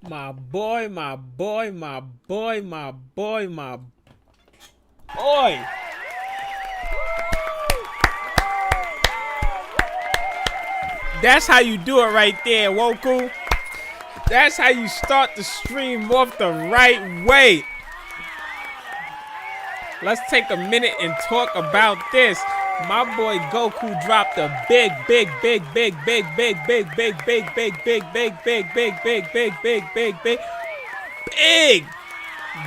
My boy, my boy, my boy, my boy, my boy. That's how you do it right there, Woku. That's how you start the stream off the right way. Let's take a minute and talk about this. My boy Goku dropped a big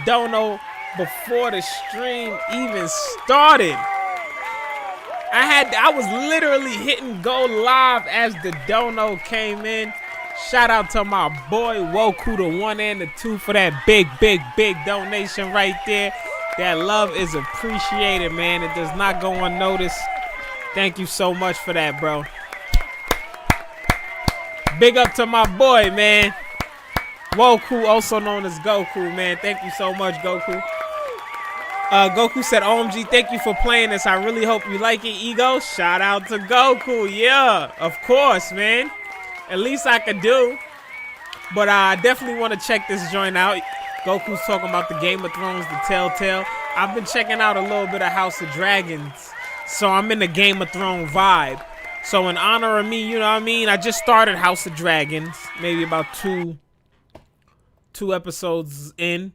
dono before the stream even started. I was literally hitting go live as the dono came in. Shout out to my boy Woku, the 1 and the 2 for that big donation right there. That love is appreciated, man. It does not go unnoticed. Thank you so much for that, bro. Big up to my boy, man. Woku, also known as Goku, man. Thank you so much, Goku. Goku said, OMG, thank you for playing this. I really hope you like it, Ego. Shout out to Goku. Yeah, of course, man. At least I could do. But I definitely want to check this joint out. Goku's talking about the Game of Thrones, the Telltale. I've been checking out a little bit of House of Dragons. So I'm in the Game of Thrones vibe. So in honor of me, you know what I mean? I just started House of Dragons. Maybe about two episodes in.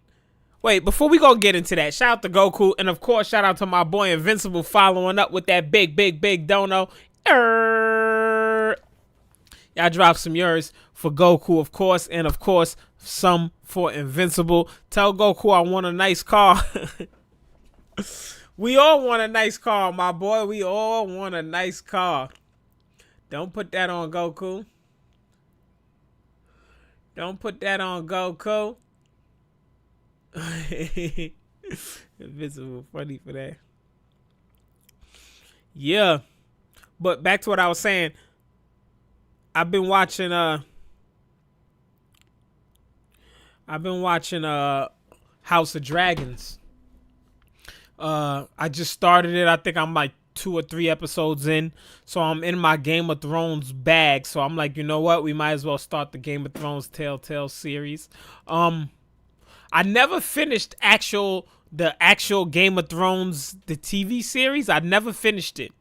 Wait, before we go get into that, shout out to Goku. And of course, shout out to my boy Invincible following up with that big dono. Y'all drop some yours for Goku, of course. And of course, some for Invincible. Tell Goku I want a nice car. We all want a nice car, my boy. We all want a nice car. Don't put that on Goku. Don't put that on Goku. Invincible, funny for that. Yeah. But back to what I was saying. I've been watching House of Dragons. I just started it. I think I'm like 2 or 3 episodes in. So I'm in my Game of Thrones bag. So I'm like, you know what? We might as well start the Game of Thrones Telltale series. I never finished the actual Game of Thrones, the TV series. I never finished it.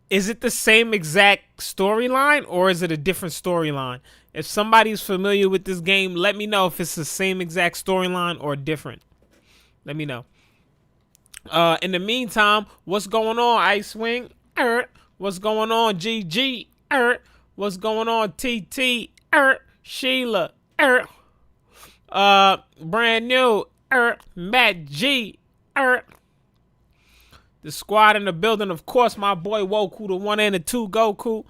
Is it the same exact storyline or is it a different storyline? If somebody's familiar with this game, let me know if it's the same exact storyline or different. Let me know. In the meantime, what's going on, Icewing? What's going on, GG? What's going on, TT? Sheila? Brand new? Matt G? The squad in the building, of course, my boy Woku, the 1 and the 2 Goku.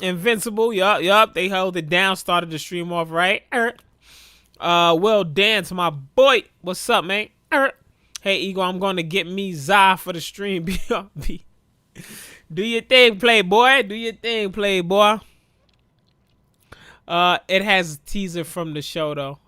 Invincible, yup. They held it down, started the stream off right. Will Dance, my boy. What's up, man? Hey, Ego, I'm going to get me Zah for the stream. BRB. Do your thing, playboy. Do your thing, playboy. It has a teaser from the show, though.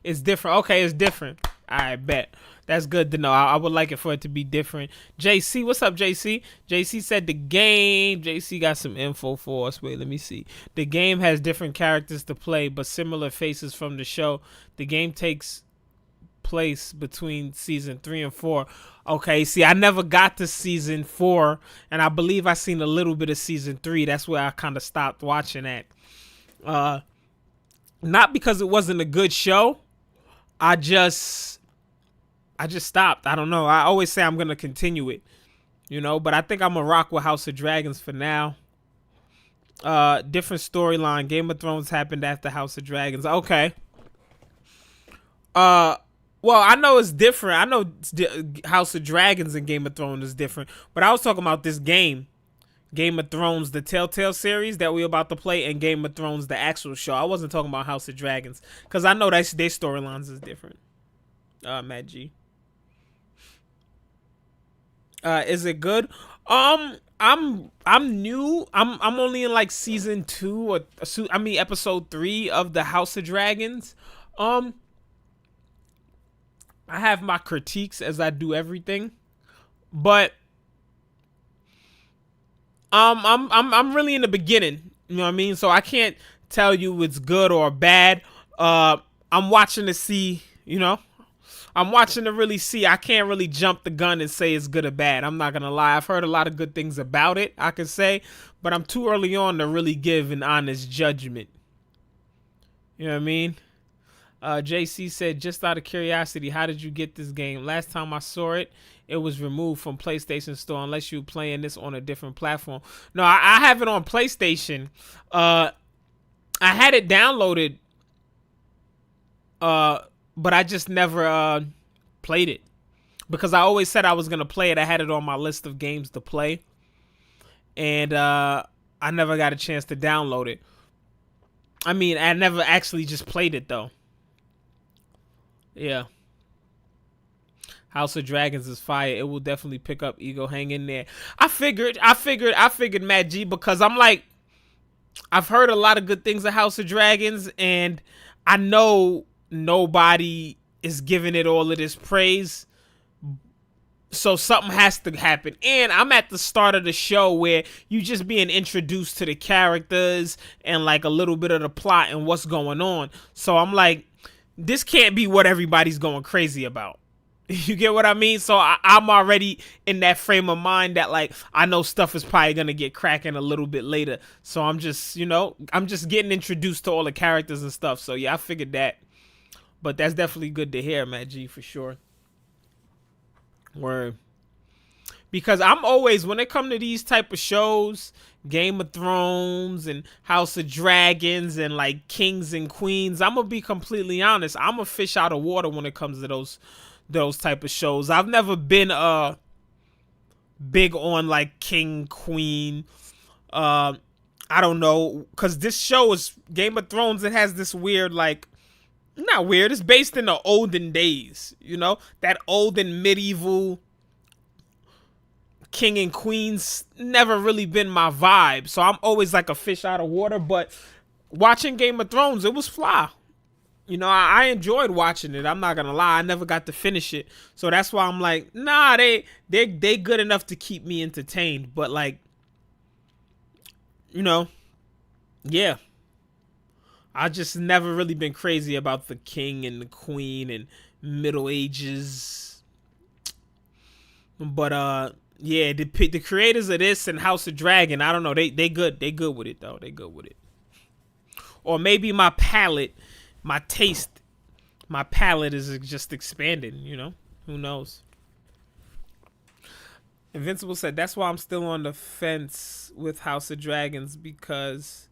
It's different. Okay, it's different. I bet. That's good to know. I would like it for it to be different. JC, what's up, JC? JC said the game. JC got some info for us. Wait, let me see. The game has different characters to play, but similar faces from the show. The game takes place between season 3 and 4. Okay, see, I never got to season 4, and I believe I seen a little bit of season 3. That's where I kind of stopped watching at. Not because it wasn't a good show. I just stopped. I don't know. I always say I'm going to continue it, you know, but I think I'm going to rock with House of Dragons for now. Different storyline. Game of Thrones happened after House of Dragons. Okay. Well, I know it's different. I know House of Dragons and Game of Thrones is different, but I was talking about this game. Game of Thrones, the Telltale series that we're about to play, and Game of Thrones, the actual show. I wasn't talking about House of Dragons, because I know that their storylines is different. Matt G. Is it good? I'm new. I'm only in like season 2 episode 3 of the House of Dragons. I have my critiques as I do everything, but I'm really in the beginning. You know what I mean? So I can't tell you it's good or bad. I'm watching to see, I'm watching to really see. I can't really jump the gun and say it's good or bad. I'm not going to lie. I've heard a lot of good things about it, I could say, but I'm too early on to really give an honest judgment. You know what I mean? JC said, just out of curiosity, how did you get this game? Last time I saw it, it was removed from PlayStation Store unless you were playing this on a different platform. No, I have it on PlayStation. I had it downloaded, but I just never played it. Because I always said I was going to play it. I had it on my list of games to play. And I never got a chance to download it. I mean, I never actually just played it, though. Yeah. House of Dragons is fire. It will definitely pick up Ego. Hang in there. I figured Matt G, because I'm like, I've heard a lot of good things of House of Dragons, and I know nobody is giving it all of this praise. So something has to happen. And I'm at the start of the show where you just being introduced to the characters and like a little bit of the plot and what's going on. So I'm like, this can't be what everybody's going crazy about. You get what I mean? So I'm already in that frame of mind that like, I know stuff is probably going to get cracking a little bit later. So I'm just, I'm just getting introduced to all the characters and stuff. So yeah, I figured that. But that's definitely good to hear, Matt G, for sure. Word. Because I'm always, when it comes to these type of shows, Game of Thrones and House of Dragons and like Kings and Queens, I'm gonna be completely honest, I'm a fish out of water when it comes to those type of shows. I've never been big on like King, Queen. I don't know, because this show is Game of Thrones. It has this weird, like, not weird, it's based in the olden days, that olden medieval king and queens never really been my vibe. So I'm always like a fish out of water. But watching Game of Thrones, it was fly. I enjoyed watching it. I'm not gonna lie, I never got to finish it. So that's why I'm like, nah, they good enough to keep me entertained. But like, yeah. I just never really been crazy about the king and the queen and Middle Ages. But yeah, the creators of this and House of Dragon, I don't know, they good with it though. They good with it. Or maybe my palate, my taste, my palate is just expanding, Who knows? Invincible said, that's why I'm still on the fence with House of Dragons, because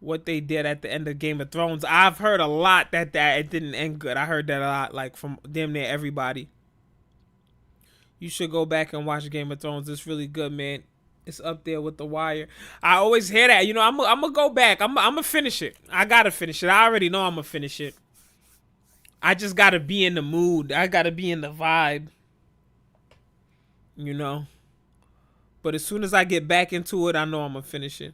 what they did at the end of Game of Thrones, I've heard a lot that it didn't end good. I heard that a lot, like from damn near everybody. You should go back and watch Game of Thrones. It's really good, man. It's up there with The Wire. I always hear that. I'm gonna go back. I'm gonna finish it. I gotta finish it. I already know I'm gonna finish it. I just gotta be in the mood. I gotta be in the vibe. But as soon as I get back into it, I know I'm gonna finish it.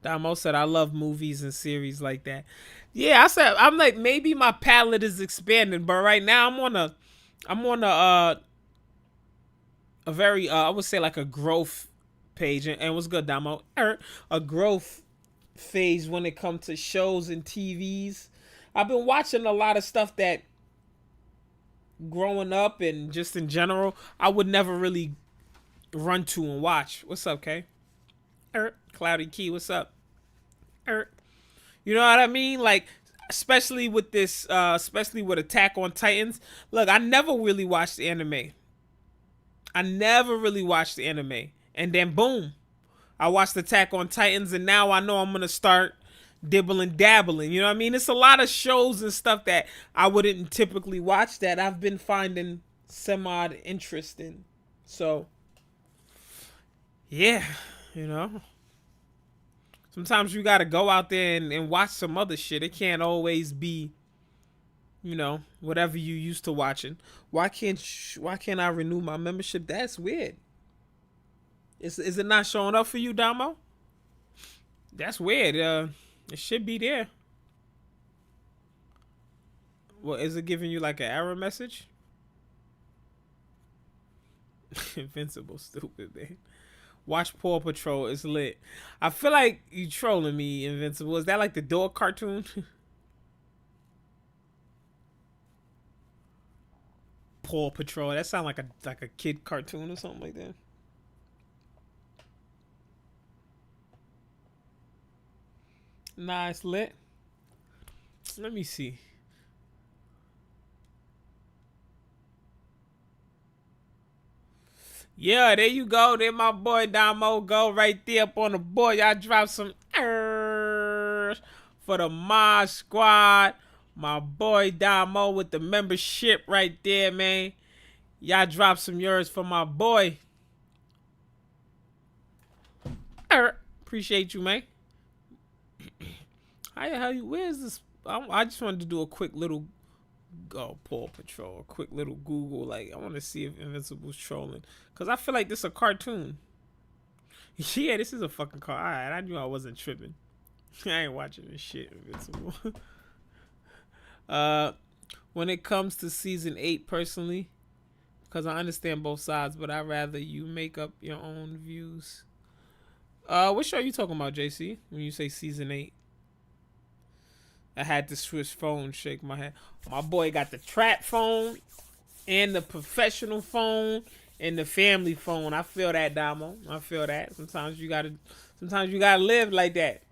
Damo said, I love movies and series like that. Yeah, I'm like, maybe my palette is expanding, but right now I'm on a very I would say like a growth page. And what's good, Damo? A growth phase when it comes to shows and TVs. I've been watching a lot of stuff that growing up and just in general I would never really run to and watch. What's up, Kay? Cloudy Key, what's up? You know what I mean? Like, especially with this, especially with Attack on Titans. Look, I never really watched the anime. And then boom, I watched Attack on Titans, and now I know I'm gonna start dibbling dabbling. You know what I mean? It's a lot of shows and stuff that I wouldn't typically watch that I've been finding semi interesting. So yeah, sometimes you gotta go out there and watch some other shit. It can't always be, whatever you used to watching. Why can't I renew my membership? That's weird. Is it not showing up for you, Damo? That's weird. It should be there. Well, is it giving you like an error message? Invincible, stupid, man. Watch Paw Patrol. It's lit. I feel like you trolling me, Invincible. Is that like the dog cartoon? Paw Patrol. That sounds like a kid cartoon or something like that. Nah, it's lit. Let me see. Yeah, there you go. There my boy Damo go right there up on the board. Y'all drop some for the Mod Squad. My boy Damo with the membership right there, man. Y'all drop some yours for my boy. Appreciate you, man. How you? Where's this? I just wanted to do a quick little Paw Patrol, a quick little Google. Like, I want to see if Invincible's trolling, cause I feel like this is a cartoon. Yeah, this is a fucking car. All right, I knew I wasn't tripping. I ain't watching this shit, Invincible. When it comes to season 8, personally, because I understand both sides, but I'd rather you make up your own views. What show are you talking about, JC? When you say season 8? I had to switch phones, shake my head. My boy got the trap phone and the professional phone and the family phone. I feel that, Damo. I feel that. Sometimes you gotta live like that.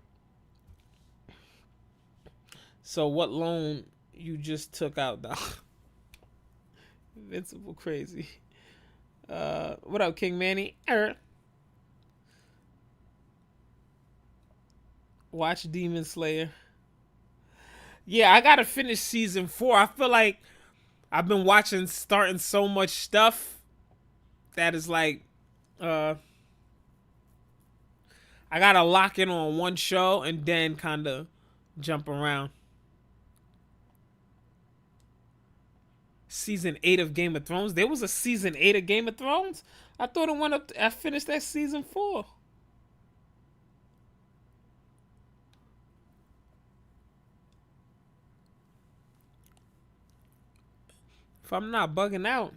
So what loan you just took out, dog? Invincible crazy. What up, King Manny? Watch Demon Slayer. Yeah, I gotta finish season 4. I feel like I've been starting so much stuff that is like, I gotta lock in on one show and then kind of jump around. Season 8 of Game of Thrones. There was a season 8 of Game of Thrones. I thought it went up. I finished that season 4. If I'm not bugging out.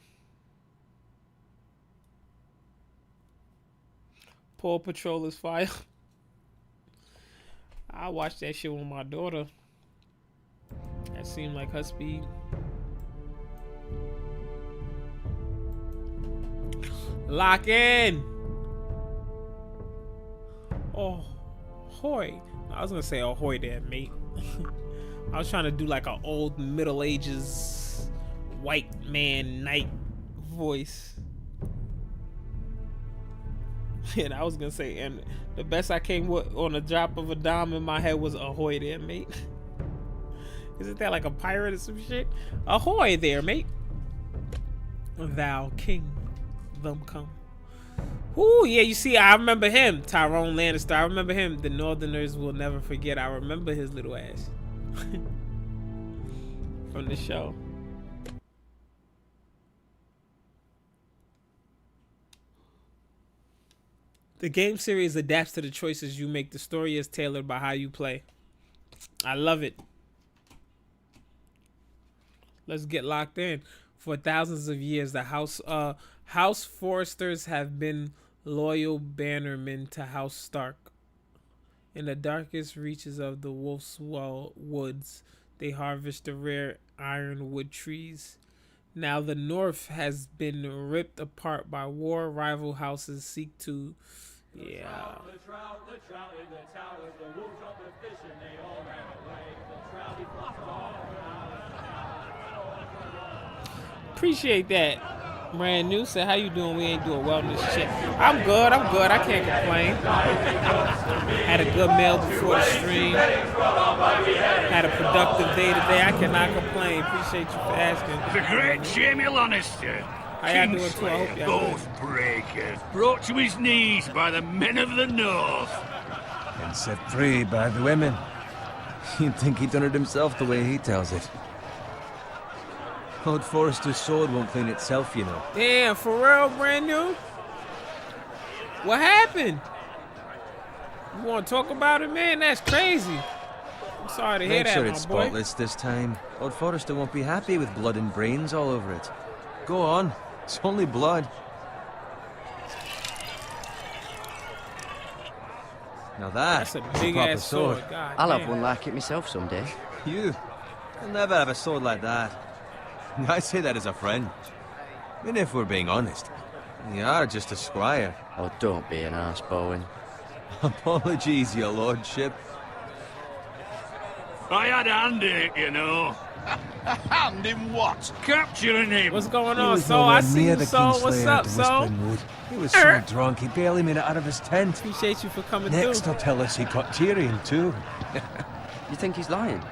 Paw Patrol is fire. I watched that shit with my daughter. That seemed like her speed. Lock in. Oh, hoy. I was gonna say ahoy there, mate. I was trying to do like an old Middle Ages white man knight voice. And I was gonna say, and the best I came with on the drop of a dime in my head was ahoy there, mate. Isn't that like a pirate or some shit? Ahoy there, mate. Thou king, them come. Ooh, yeah, you see, I remember him, Tyrone Lannister. I remember him. The Northerners will never forget. I remember his little ass from the show. The game series adapts to the choices you make. The story is tailored by how you play. I love it. Let's get locked in. For thousands of years, the House Foresters have been loyal bannermen to House Stark. In the darkest reaches of the Wolf's Woods, they harvest the rare ironwood trees. Now the North has been ripped apart by war. Rival houses seek to... Yeah. The trout in the towers, the wolves jumped the fish and they all ran away. Appreciate that. Brand new said, how you doing? We ain't doing well in this shit. I'm good. I can't complain. Had a good meal before the stream. Had a productive day today. I cannot complain. Appreciate you for asking. The great Jamie Lannister. How y'all doing too? I hope y'all Oathbreaker, brought to his knees by the men of the North. And set free by the women. You'd think he'd done it himself the way he tells it. Old Forrester's sword won't clean itself, you know. Damn, for real, brand new? What happened? You want to talk about it, man? That's crazy. I'm sorry to hear that, my boy. Make sure it's spotless this time. Old Forrester won't be happy with blood and brains all over it. Go on. It's only blood. Now That's a big proper ass sword. God I'll have damn. one like it myself someday. You? You'll never have a sword like that. I say that as a friend. I mean, if we're being honest, you are just a squire. Oh, don't be an arse, Bowen. Apologies, your lordship. I had a hand in it, you know. A hand in what? Capturing him. What's going He on, was So? I nowhere see near you, the So. What's Kingslayer up, at So? Whispering Wood. He was so drunk he barely made it out of his tent. Appreciate you for coming Next, through. he'll tell us he caught Tyrion too. You think he's lying?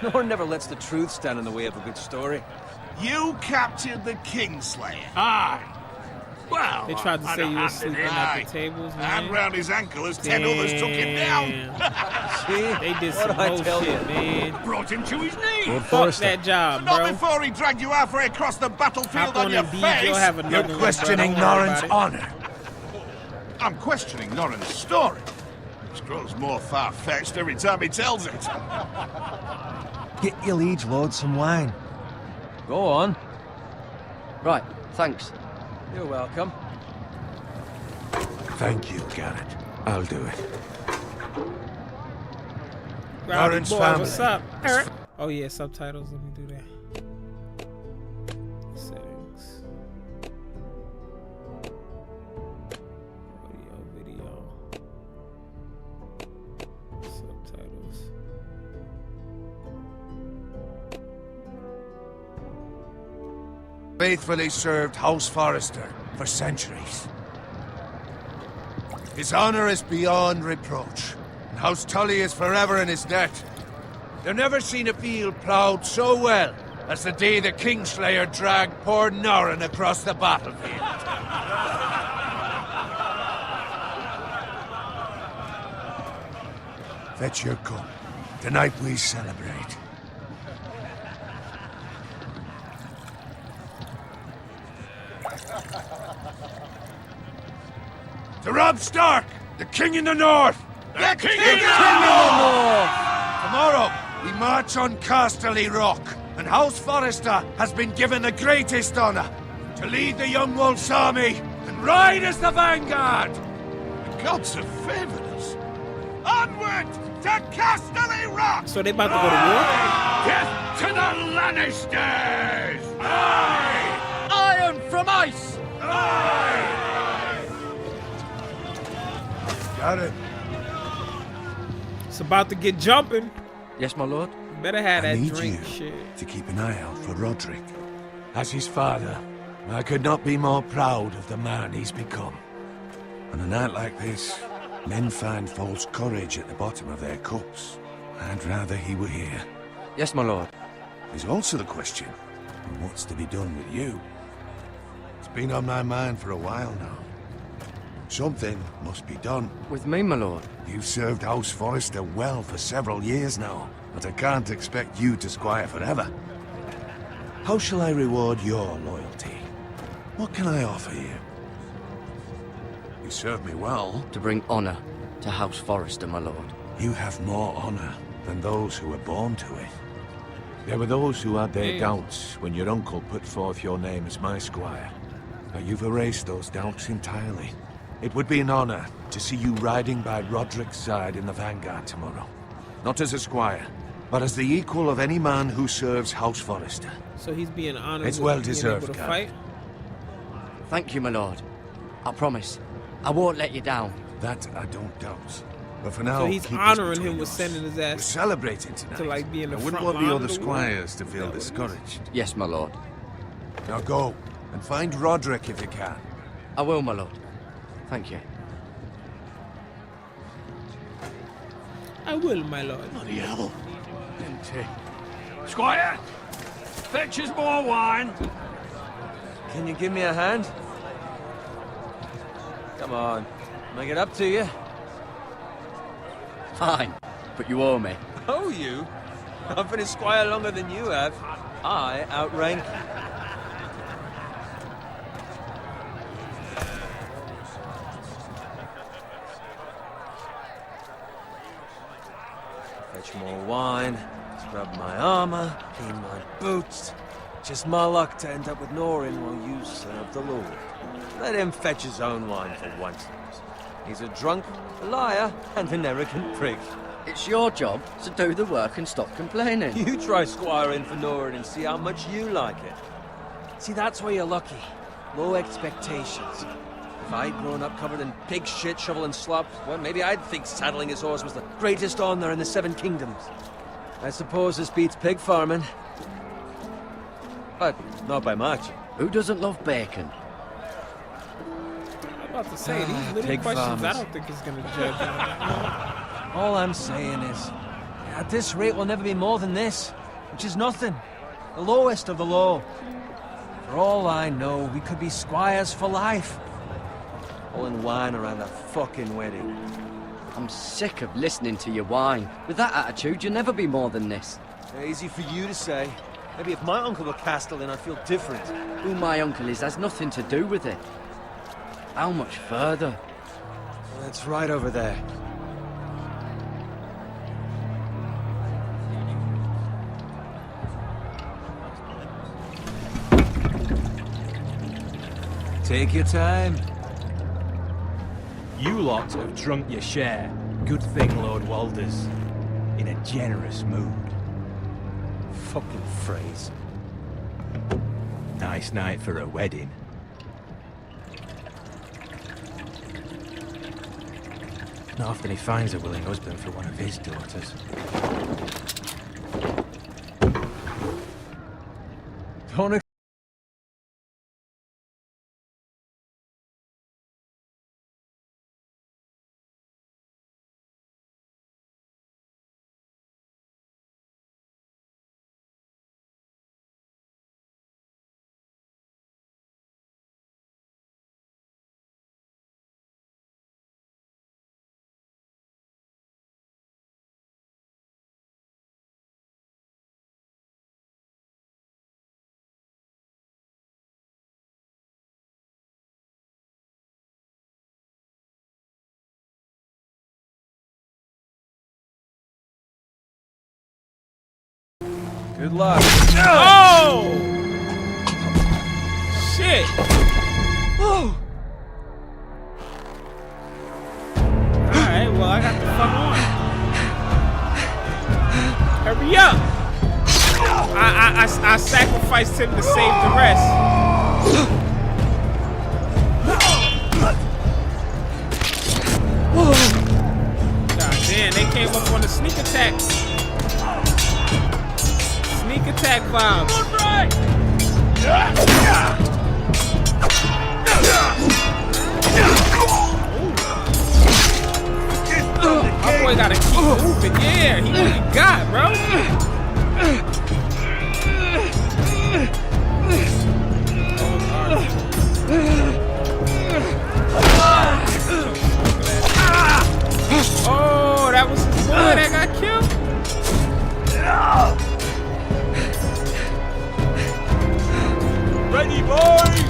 No one never lets the truth stand in the way of a good story. You captured the Kingslayer. Aye. Well, They tried to I say had you a were hand in sleeping it. at the tables, Hand man. round his ankle as 10 others took him down. See? They did What some do I whole tell shit, you? man. Brought him to his knees. Lord Fuck Forrester. that job, Not bro. before he dragged you halfway across the battlefield Hop on on your Indeed, face. you'll have another one, bro. questioning Don't worry Norrin's about it. honor. I'm questioning Norrin's story. It grows more far-fetched every time he tells it. Get your liege lord some wine. Go on. Right, thanks. You're welcome. Thank you, Garrett. I'll do it. Rowdy Lawrence boy, family. what's up? Eric? Oh yeah, subtitles. Let me do that. Settings. Video. Subtitles. Faithfully served House Forrester for centuries. His honor is beyond reproach, and House Tully is forever in his debt. They've never seen a field ploughed so well as the day the Kingslayer dragged poor Norrin across the battlefield. Fetch your cup. Tonight we celebrate. To Robb Stark, the King in the North! The King in of the North! Tomorrow, we march on Casterly Rock, and House Forrester has been given the greatest honor to lead the Young Wolf's army and ride as the vanguard! The gods have favored us. Onward to Casterly Rock! So they about to go to war? Death to the Lannisters! Aye! Iron from ice! Aye! Got it. It's about to get jumping. Yes, my lord? You better have I that need drink you shit. to keep an eye out for Roderick. As his father, I could not be more proud of the man he's become. On a night like this, men find false courage at the bottom of their cups. I'd rather he were here. Yes, my lord. There's also the question of what's to be done with you. It's been on my mind for a while now. Something must be done. With me, my lord. You've served House Forrester well for several years now, but I can't expect you to squire forever. How shall I reward your loyalty? What can I offer you? You served me well. To bring honor to House Forrester, my lord. You have more honor than those who were born to it. There were those who had their doubts when your uncle put forth your name as my squire. But you've erased those doubts entirely. It would be an honor to see you riding by Roderick's side in the vanguard tomorrow. Not as a squire, but as the equal of any man who serves House Forrester. So he's being honored. It's with well being deserved, able to Garrett. fight. Thank you, my lord. I promise. I won't let you down. That I don't doubt. But for now, So he's keep this honoring between him with us. sending his We're ass celebrating tonight. to like be in the I wouldn't front want the line other of the war. squires to Is feel that what it is? discouraged. Yes, my lord. Now go, and find Roderick if you can. I will, my lord. Thank you. I will, my lord. Bloody hell. Empty. Squire! Fetch us more wine. Can you give me a hand? Come on. Make it up to you. Fine. But you owe me. Oh, you? I've been a squire longer than you have. I outrank you. Fetch more wine, scrub my armor, clean my boots. Just my luck to end up with Norrin while you serve the Lord. Let him fetch his own wine for once. He's a drunk, a liar, and an arrogant prick. It's your job to do the work and stop complaining. You try squiring for Norrin and see how much you like it. See, that's where you're lucky. Low expectations. If I'd grown up covered in pig shit, shoveling slop, well, maybe I'd think saddling his horse was the greatest honour in the Seven Kingdoms. I suppose this beats pig farming. But not by much. Who doesn't love bacon? I'm about to say, these little pig questions farmers. I don't think is gonna judge on. All I'm saying is, at this rate we'll never be more than this, which is nothing. The lowest of the low. For all I know, we could be squires for life. All in wine around a fucking wedding. I'm sick of listening to you whine. With that attitude, you'll never be more than this. Easy for you to say. Maybe if my uncle were Castellan, I'd feel different. Who my uncle is has nothing to do with it. How much further? It's right over there. Take your time. You lot have drunk your share. Good thing Lord Walder's in a generous mood. Fucking phrase. Nice night for a wedding. Not often he finds a willing husband for one of his daughters. Don't Good luck. Oh! Shit! Oh! Alright, well, I got the fuck on. Hurry up! I sacrificed him to save the rest. God damn, they came up on the sneak attack. Sneak attack vibes. My boy gotta keep moving. Yeah, he really got, bro. Oh, that was his boy that got killed. Ready, boys!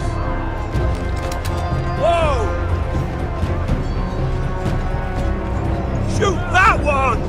Whoa! Shoot that one!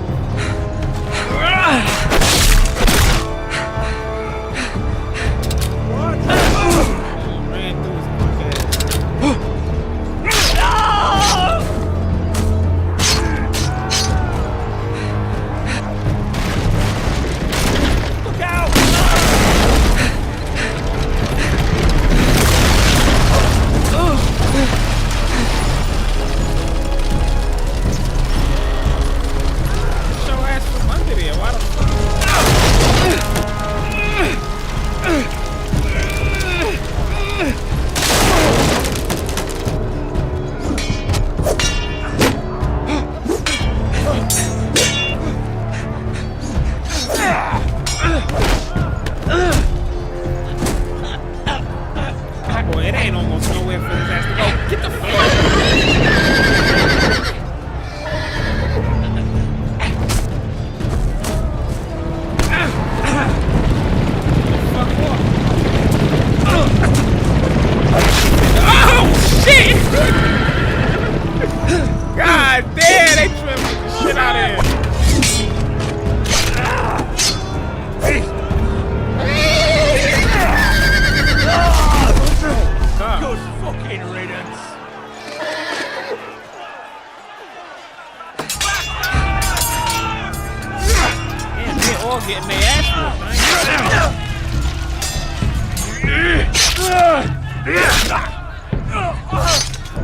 getting their ass whooped.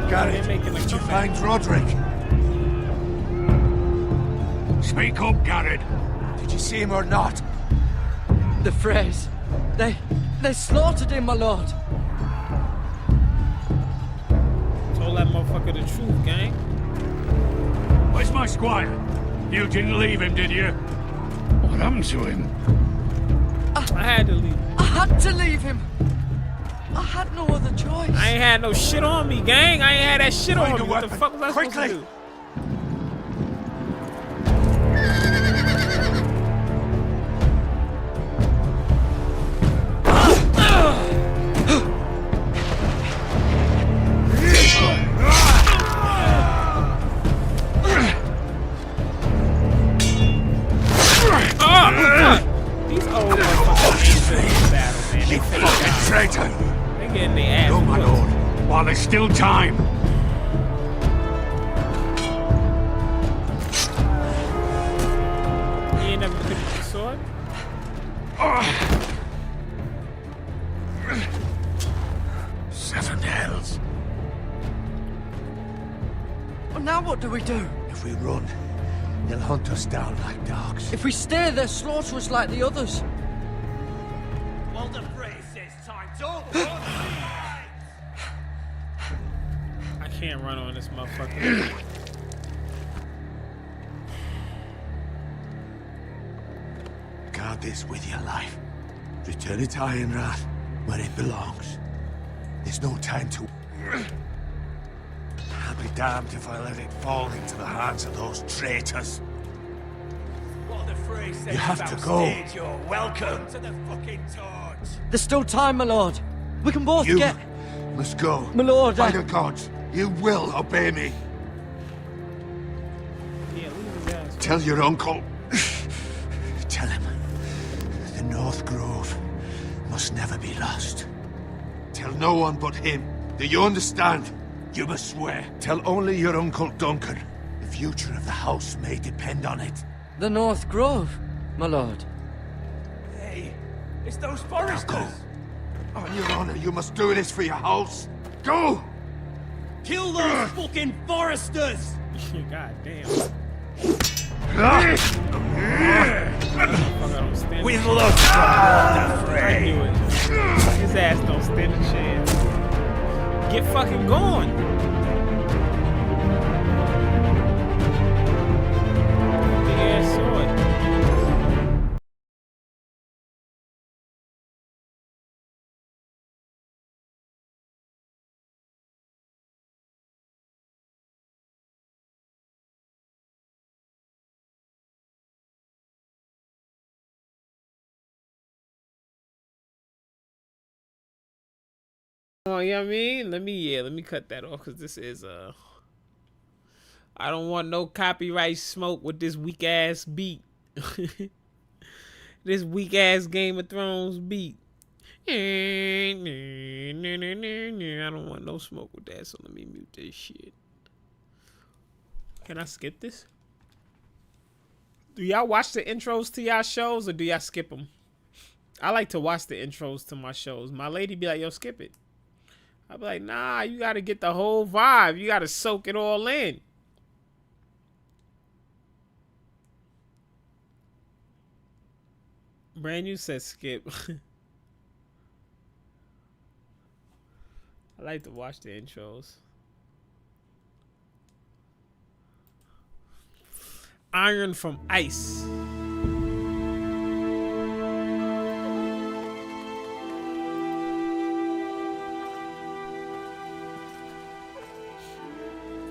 Garrett, did you find Roderick? Speak up, Garrett. Did you see him or not? The Freys. They slaughtered him, my lord. Told that motherfucker the truth, gang. Where's my squire? You didn't leave him, did you? What happened to him? I had to leave. I had to leave him. I had no other choice. I ain't had no shit on me, gang. I ain't had that shit Find on a me. What the weapon. fuck was I supposed to Quickly. do? These old motherfuckers ain't in battle, man. They Fucking traitor! They getting their ass No, my whooped. lord. While there's still time. You ain't never picked up the sword? Seven hells. Well, now what do we do? If we run, they'll hunt us down like dogs. If we stay, they'll slaughter us like the others. Walder Frey says time's over. I can't run on this motherfucker. Guard this with your life. Return it to Ironrath, where it belongs. There's no time to... I'll be damned if I let it fall into the hands of those traitors. Walder Frey says You have to go. backstage, you're welcome to the fucking torch. There's still time, my lord. We can both You get... must go. My lord, By the gods, you will obey me. Yeah, leave his ass. Tell your uncle. Tell him. The North Grove must never be lost. Tell no one but him. Do you understand? You must swear. Tell only your Uncle Duncan. The future of the house may depend on it. The North Grove, my lord. Hey, it's those Now foresters. go. On your honor, you must do this for your house. Go! Kill those fucking foresters. God damn. With love from Walder Frey. His ass don't stand a chance. Get fucking going. Big ass sword. Oh, you know what I mean? Let me cut that off because this is I don't want no copyright smoke with this weak ass beat. This weak ass Game of Thrones beat. I don't want no smoke with that, so let me mute this shit. Can I skip this? Do y'all watch the intros to y'all shows or do y'all skip them? I like to watch the intros to my shows. My lady be like, yo, skip it. I'd be like, nah, you gotta get the whole vibe. You gotta soak it all in. Brand new says skip. I like to watch the intros. Iron from Ice.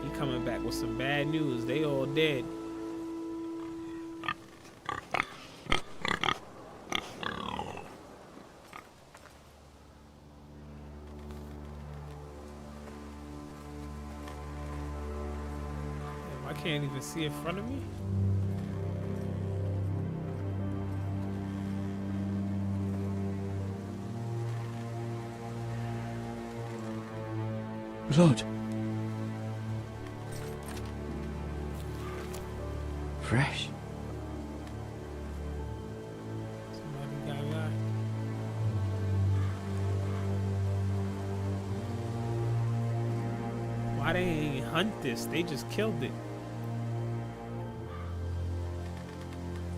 He coming back with some bad news. They all dead. I can't even see in front of me. Lord. Fresh. Why they ain't hunt this? They just killed it.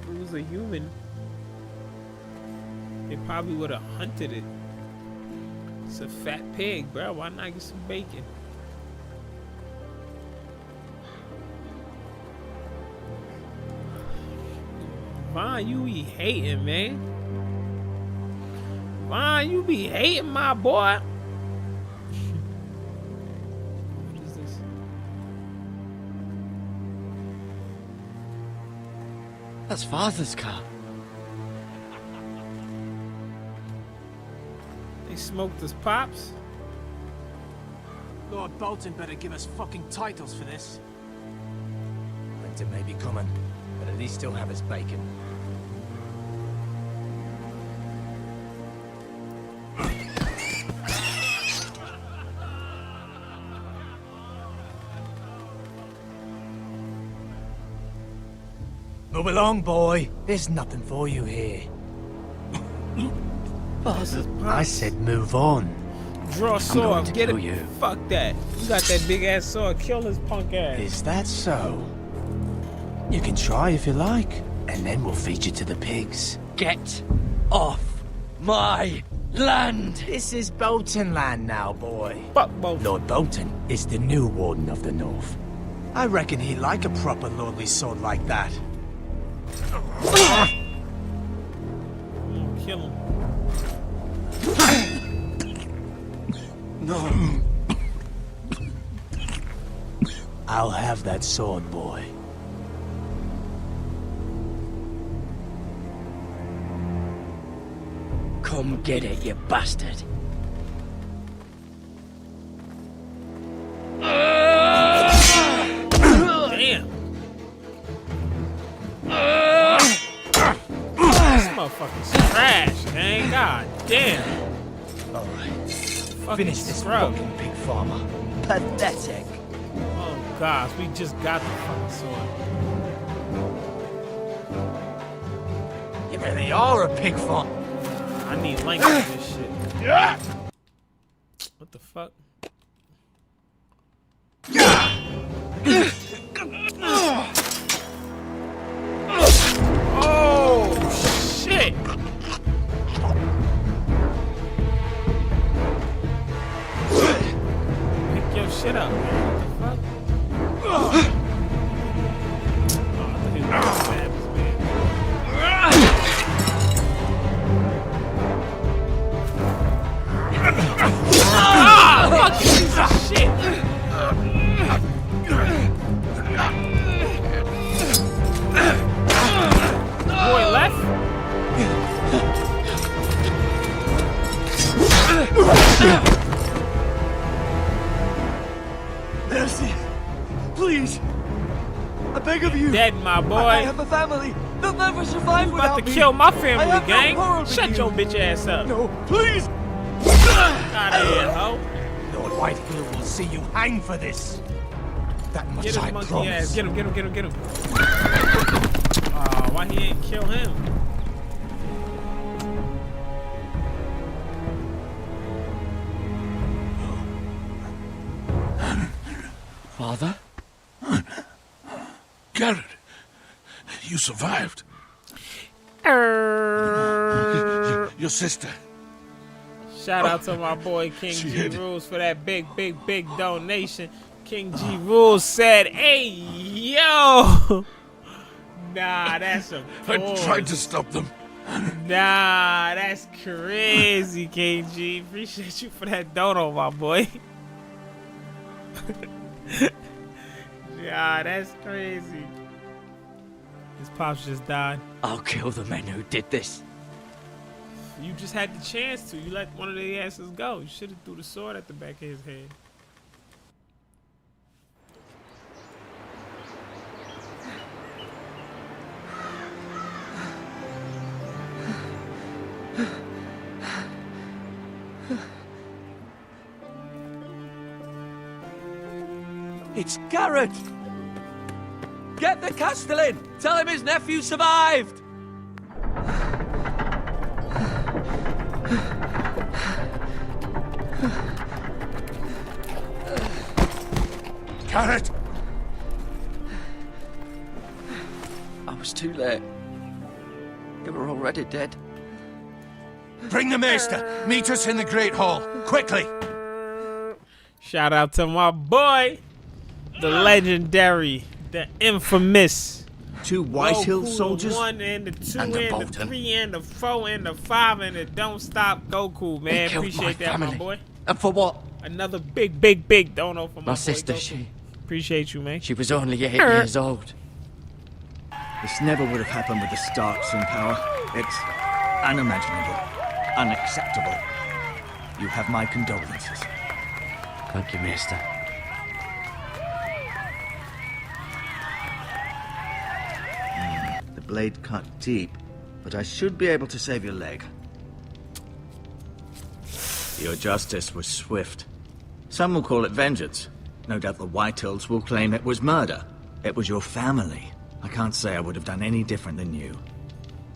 If it was a human, they probably would have hunted it. It's a fat pig, bro. Why not get some bacon? Vaughn, you be hating, man. Vaughn, you be hating, my boy. What is this? That's Father's car. They smoked his pops. Lord Bolton better give us fucking titles for this. Winter may be coming, but at least he'll have his bacon. Move along, boy. There's nothing for you here. I said move on. Draw a going sword. to Get kill it. you. Fuck that. You got that big ass sword. Kill his punk ass. Is that so? You can try if you like, and then we'll feed you to the pigs. Get off my land! This is Bolton land now, boy. Fuck both. Lord Bolton is the new Warden of the North. I reckon he'd like a proper lordly sword like that. Kill him. No. I'll have that sword, boy. Come get it, you bastard. Damn. This motherfucker's trash, man. God damn. Alright. Fucking Finish this scrub. fucking pig farmer. Pathetic. Oh gosh, we just got the fucking sword. You really are a pig farmer. I need length for this shit. Yeah! What the fuck? Oh shit! Pick your shit up, man. What the fuck? Oh, I thought he was gonna stab his man. Ah! Fucking piece of shit! Boy left? Mercy. Please. I beg of you. Dead, my boy. I have a family. They'll never survive You without about to me. kill my I family, have no gang. quarrel with Shut you. your bitch ass up. No, please. Out of here, ho. Lord Whitehill will see you hang for this. That much Get I his monkey promise. ass. Get him, get him, get him, get him. Why he ain't kill him? Father? Garrett, you survived. Your sister. Shout out to my boy King She G hit it. Rules for that big donation. King G Rules said, "Hey yo, nah, that's a I tried to stop them. Nah, that's crazy, King G. Appreciate you for that dono, my boy. Yeah, that's crazy. His pops just died. I'll kill the men who did this. You just had the chance to. You let one of their asses go. You should have threw the sword at the back of his head. It's Garrett! Get the Castellan! Tell him his nephew survived! Garrett! I was too late. You were already dead. Bring the maester! Meet us in the Great Hall! Quickly! Shout out to my boy, the legendary, the infamous 2 Whitehill Goku, soldiers? The 1 and the 2 And and, the the Bolton. 3 and the 4 and the 5 and the don't stop Goku, man. He killed Appreciate my that, family. my boy. And for what? Another big dono for my My boy sister, Goku. Appreciate you, man. she was only 8 years old. This never would have happened with the Starks in power. It's unimaginable, unacceptable. You have my condolences. Thank you, Maester. The blade cut deep, but I should be able to save your leg. Your justice was swift. Some will call it vengeance. No doubt the Whitehills will claim it was murder. It was your family. I can't say I would have done any different than you.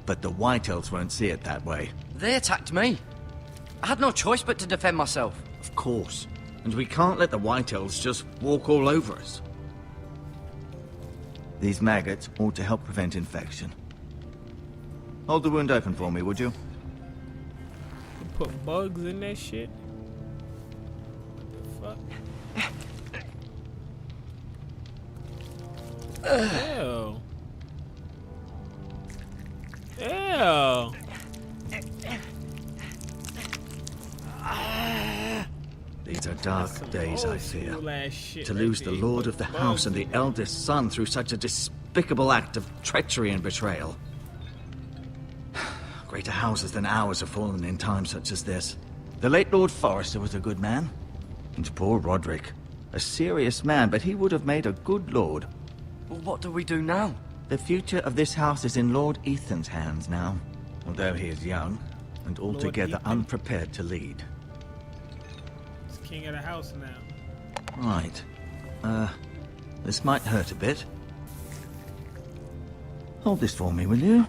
But the Whitehills won't see it that way. They attacked me. I had no choice but to defend myself. Of course. And we can't let the Whitehills just walk all over us. These maggots ought to help prevent infection. Hold the wound open for me, would you? Put bugs in that shit. What the fuck? Ew. Ew. These are dark days, I fear. Shit To right lose there. the You lord put of the bugs house and in the there. eldest son through such a despicable act of treachery and betrayal. Greater houses than ours have fallen in times such as this. The late Lord Forrester was a good man. And poor Roderick. A serious man, but he would have made a good lord. Well, what do we do now? The future of this house is in Lord Ethan's hands now. Although he is young, and altogether Ethan? unprepared to lead. He's king of the house now. Right. This might hurt a bit. Hold this for me, will you?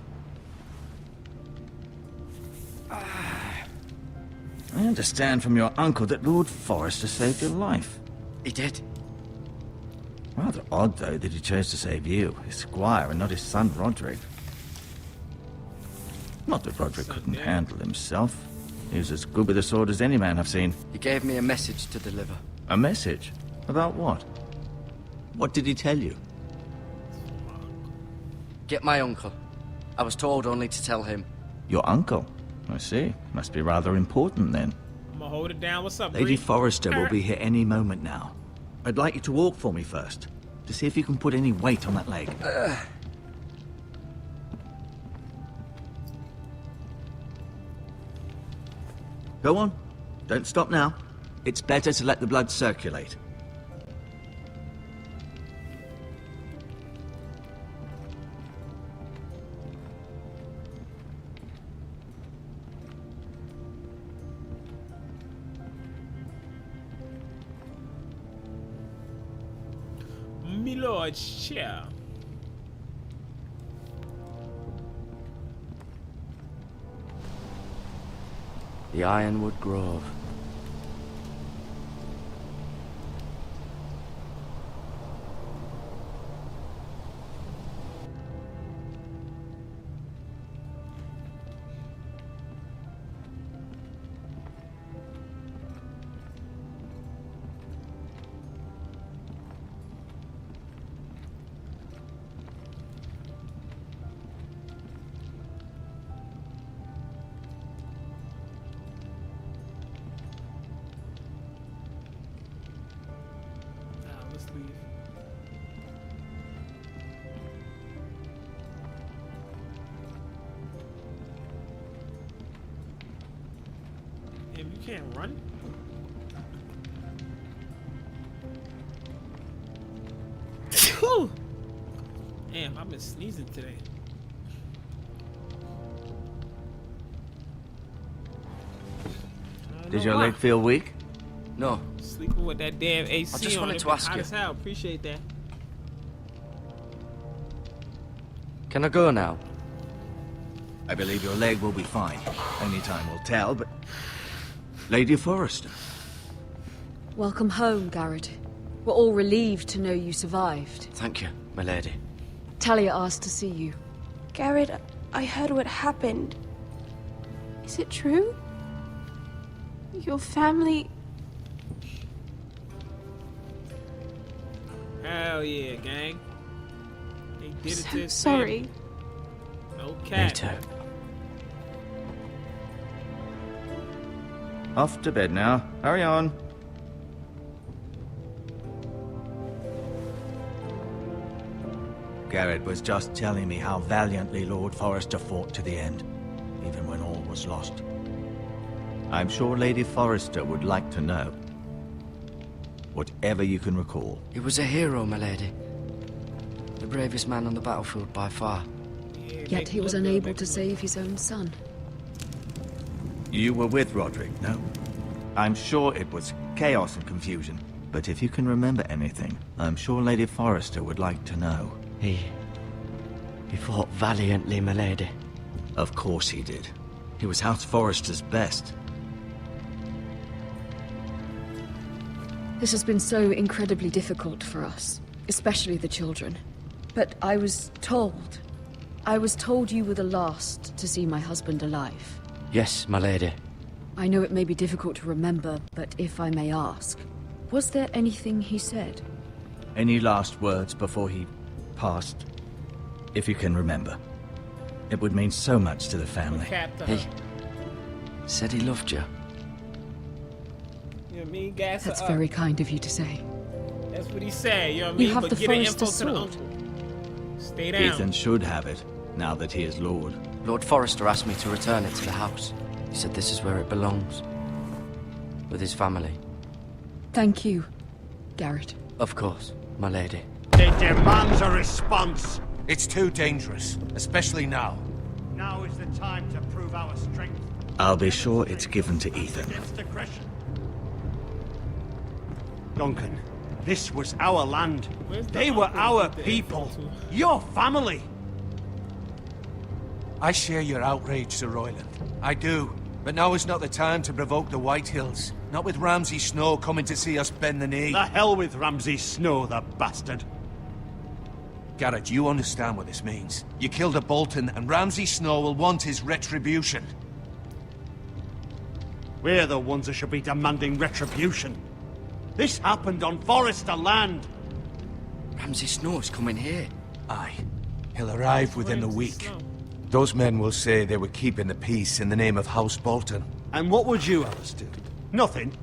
I understand from your uncle that Lord Forrester saved your life. He did. Rather odd, though, that he chose to save you, his squire, and not his son Roderick. Not that Roderick couldn't handle himself. He was as good with a sword as any man I've seen. He gave me a message to deliver. A message? About what? What did he tell you? Get my uncle. I was told only to tell him. Your uncle? I see. Must be rather important then. I'm gonna hold it down. What's up, Lady Bree? Forrester will be here any moment now. I'd like you to walk for me first, to see if you can put any weight on that leg. Go on. Don't stop now. It's better to let the blood circulate. Me lord, chair. The Ironwood Grove. Let's leave. Damn, you can't run? Whew. Damn, I've been sneezing today. I don't Did know your why. leg feel weak? No. Sleeping with that damn AC I just on. wanted It to been ask hot you. as hell. Appreciate that. Can I go now? I believe your leg will be fine. Only time will tell, but... Lady Forrester. Welcome home, Garrett. We're all relieved to know you survived. Thank you, my lady. Talia asked to see you. Garrett, I heard what happened. Is it true? Your family... Hell yeah, gang. They did it to his Sorry. family. No cap. Me too. Off to bed now. Hurry on. Garrett was just telling me how valiantly Lord Forrester fought to the end, even when all was lost. I'm sure Lady Forrester would like to know. Whatever you can recall. He was a hero, my lady. The bravest man on the battlefield by far. Yeah, Yet he was unable to save his own son. You were with Roderick, no? I'm sure it was chaos and confusion, but if you can remember anything, I'm sure Lady Forrester would like to know. He fought valiantly, my lady. Of course he did. He was House Forrester's best. This has been so incredibly difficult for us, especially the children. But I was told you were the last to see my husband alive. Yes, my lady. I know it may be difficult to remember, but if I may ask, was there anything he said? Any last words before he passed? If you can remember. It would mean so much to the family. He said he loved you. You know what I mean? Gas That's her very up. kind of you to say. That's what he said, you know what I You mean? have But the get the info Forrester's to the sword. uncle. Stay down. Ethan should have it, now that he is Lord. Lord Forrester asked me to return it to the house. He said this is where it belongs. With his family. Thank you, Garrett. Of course, my lady. It demands a response. It's too dangerous, especially now. Now is the time to prove our strength. I'll be sure it's given to Ethan. Against aggression. Duncan, this was our land. Where's the They were uncle our with the people. info to? Your family. I share your outrage, Sir Royland. I do. But now is not the time to provoke the White Hills. Not with Ramsay Snow coming to see us bend the knee. The hell with Ramsay Snow, the bastard. Garrett, you understand what this means. You killed a Bolton, and Ramsay Snow will want his retribution. We're the ones that should be demanding retribution. This happened on Forrester land. Ramsay Snow's coming here. Aye. He'll arrive within the week. Those men will say they were keeping the peace in the name of House Bolton. And what would you have us do? Nothing.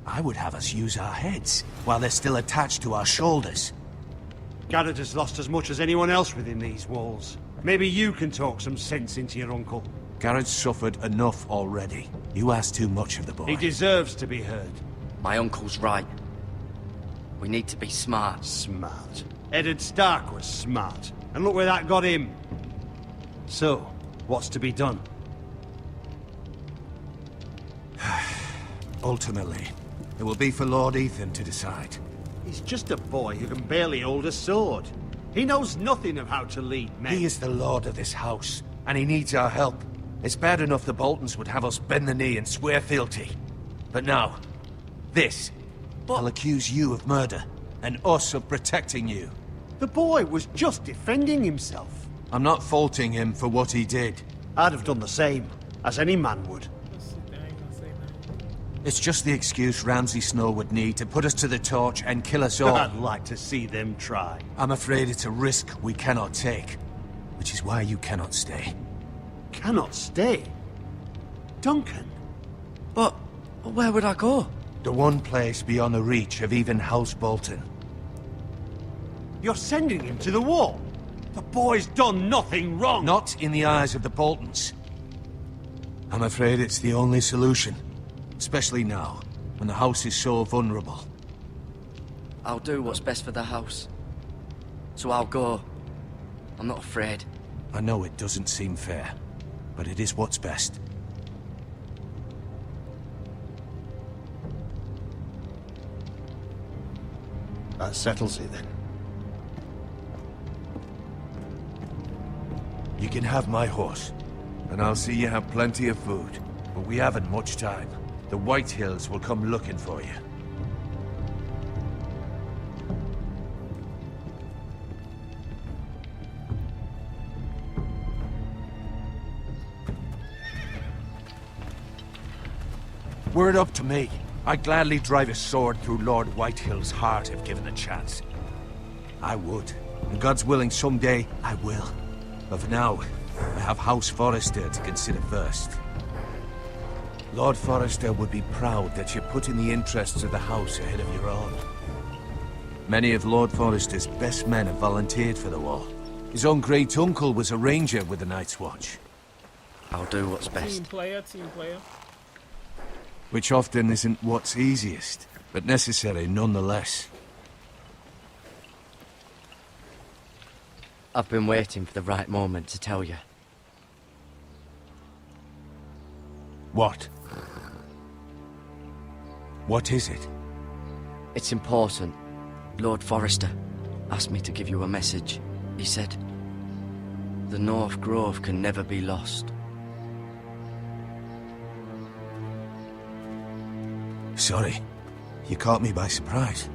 I would have us use our heads, while they're still attached to our shoulders. Garrett has lost as much as anyone else within these walls. Maybe you can talk some sense into your uncle. Garrett's suffered enough already. You ask too much of the boy. He deserves to be heard. My uncle's right. We need to be smart. Smart. Eddard Stark was smart. And look where that got him. So, what's to be done? Ultimately, it will be for Lord Ethan to decide. He's just a boy who can barely hold a sword. He knows nothing of how to lead men. He is the lord of this house, and he needs our help. It's bad enough the Boltons would have us bend the knee and swear fealty. But now, this. I'll accuse you of murder, and us of protecting you. The boy was just defending himself. I'm not faulting him for what he did. I'd have done the same, as any man would. It's just the excuse Ramsay Snow would need to put us to the torch and kill us all. I'd like to see them try. I'm afraid it's a risk we cannot take, which is why you cannot stay. Cannot stay? Duncan? But where would I go? The one place beyond the reach of even House Bolton. You're sending him to the wall? The boy's done nothing wrong! Not in the eyes of the Boltons. I'm afraid it's the only solution. Especially now, when the house is so vulnerable. I'll do what's best for the house. So I'll go. I'm not afraid. I know it doesn't seem fair, but it is what's best. That settles it then. You can have my horse, and I'll see you have plenty of food. But we haven't much time. The White Hills will come looking for you. Were it up to me, I'd gladly drive a sword through Lord Whitehill's heart if given the chance. I would. And God's willing, someday I will. But for now, I have House Forrester to consider first. Lord Forrester would be proud that you're putting the interests of the house ahead of your own. Many of Lord Forrester's best men have volunteered for the war. His own great-uncle was a ranger with the Night's Watch. I'll do what's best. Team player, team player. Which often isn't what's easiest, but necessary nonetheless. I've been waiting for the right moment to tell you. What? What is it? It's important. Lord Forrester asked me to give you a message. He said, the North Grove can never be lost. Sorry. You caught me by surprise.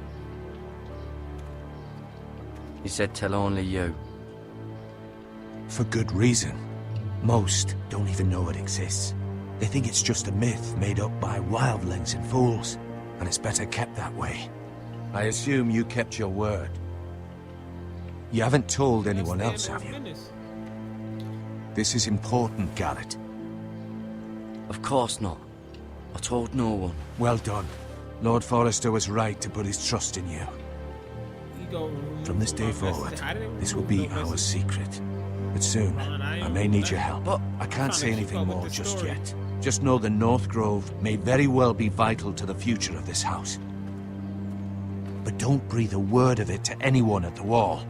He said tell only you. For good reason. Most don't even know it exists. They think it's just a myth made up by wildlings and fools, and it's better kept that way. I assume you kept your word. You haven't told anyone else, have you? This is important, Garrett. Of course not. I told no one. Well done. Lord Forrester was right to put his trust in you. From this day forward, this will be our secret. But soon, I may need your help. But I can't say anything more just yet. Just know the North Grove may very well be vital to the future of this house. But don't breathe a word of it to anyone at the wall.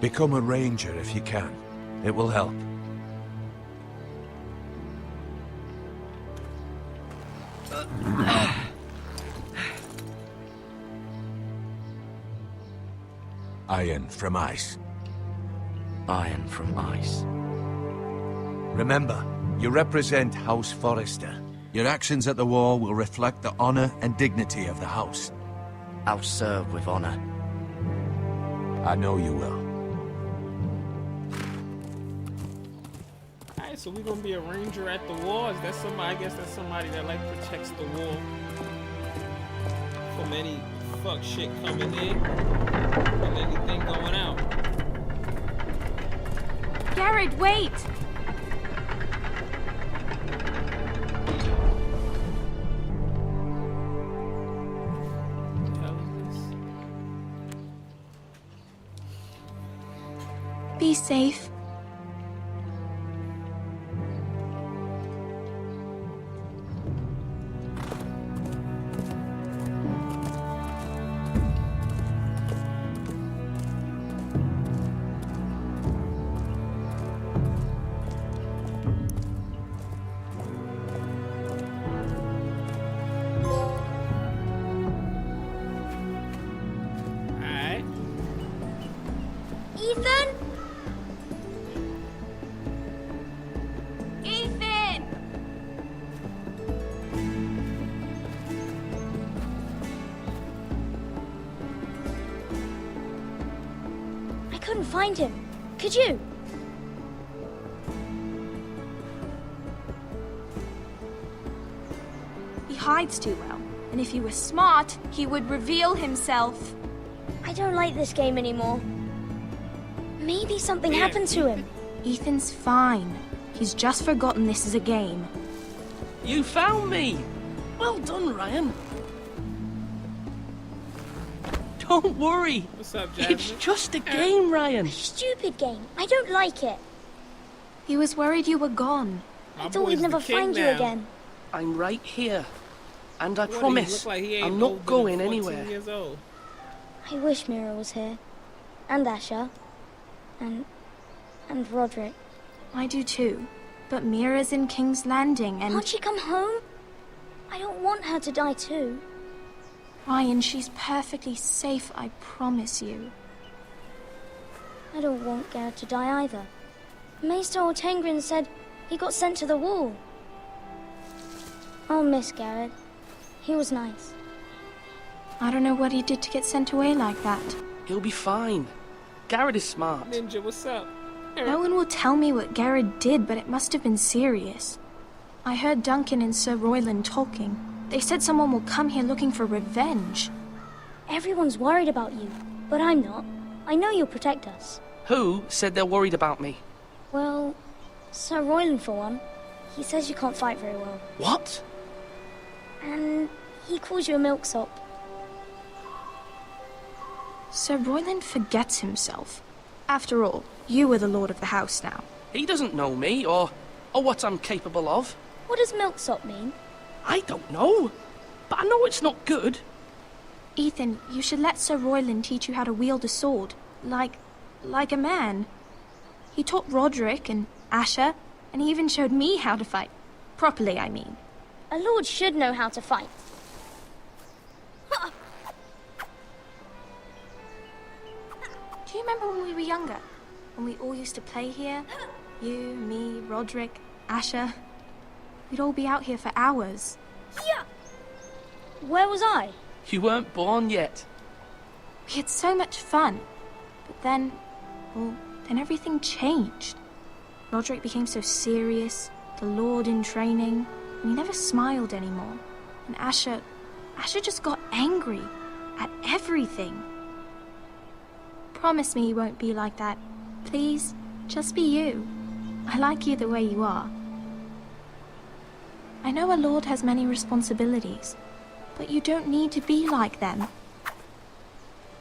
Become a ranger if you can. It will help. Iron from ice. Iron from ice. Remember, you represent House Forrester. Your actions at the war will reflect the honor and dignity of the house. I'll serve with honor. I know you will. Alright, so we're gonna be a ranger at the wall. Is that somebody? I guess that's somebody that like protects the wall from any fuck shit coming in and anything going out. Garrett, wait! Be safe. Alright. Ethan? Ethan! I couldn't find him. Could you? He hides too well, and if he was smart, he would reveal himself. I don't like this game anymore. Maybe something happened to him. Ethan's fine. He's just forgotten this is a game. You found me! Well done, Ryan. Don't worry. What's up, Jasmine? It's just a game, Ryan. Stupid game. I don't like it. He was worried you were gone. I thought we'd never find you again. I'm right here. And I What, he promise, look like he ain't I'm older not than going 14 anywhere. years old. I wish Mira was here. And Asher. And Roderick. I do too. But Mira's in King's Landing and... Can't she come home? I don't want her to die too. Ryan, she's perfectly safe, I promise you. I don't want Garrett to die either. Maester Ortengrin said he got sent to the wall. I'll miss Garrett. He was nice. I don't know what he did to get sent away like that. He'll be fine. Garrett is smart. Ninja, what's up? No one will tell me what Garrett did, but it must have been serious. I heard Duncan and Sir Royland talking. They said someone will come here looking for revenge. Everyone's worried about you, but I'm not. I know you'll protect us. Who said they're worried about me? Well, Sir Royland for one. He says you can't fight very well. What? And he calls you a milksop. Sir Royland forgets himself. After all, you are the lord of the house now. He doesn't know me, or what I'm capable of. What does milksop mean? I don't know, but I know it's not good. Ethan, you should let Sir Royland teach you how to wield a sword, like a man. He taught Roderick and Asher, and he even showed me how to fight. Properly, I mean. A lord should know how to fight. Do you remember when we were younger? When we all used to play here? You, me, Roderick, Asher. We'd all be out here for hours. Yeah. Where was I? You weren't born yet. We had so much fun. But then everything changed. Roderick became so serious, the Lord in training, and he never smiled anymore. And Asher just got angry at everything. Promise me you won't be like that. Please, just be you. I like you the way you are. I know a lord has many responsibilities, but you don't need to be like them.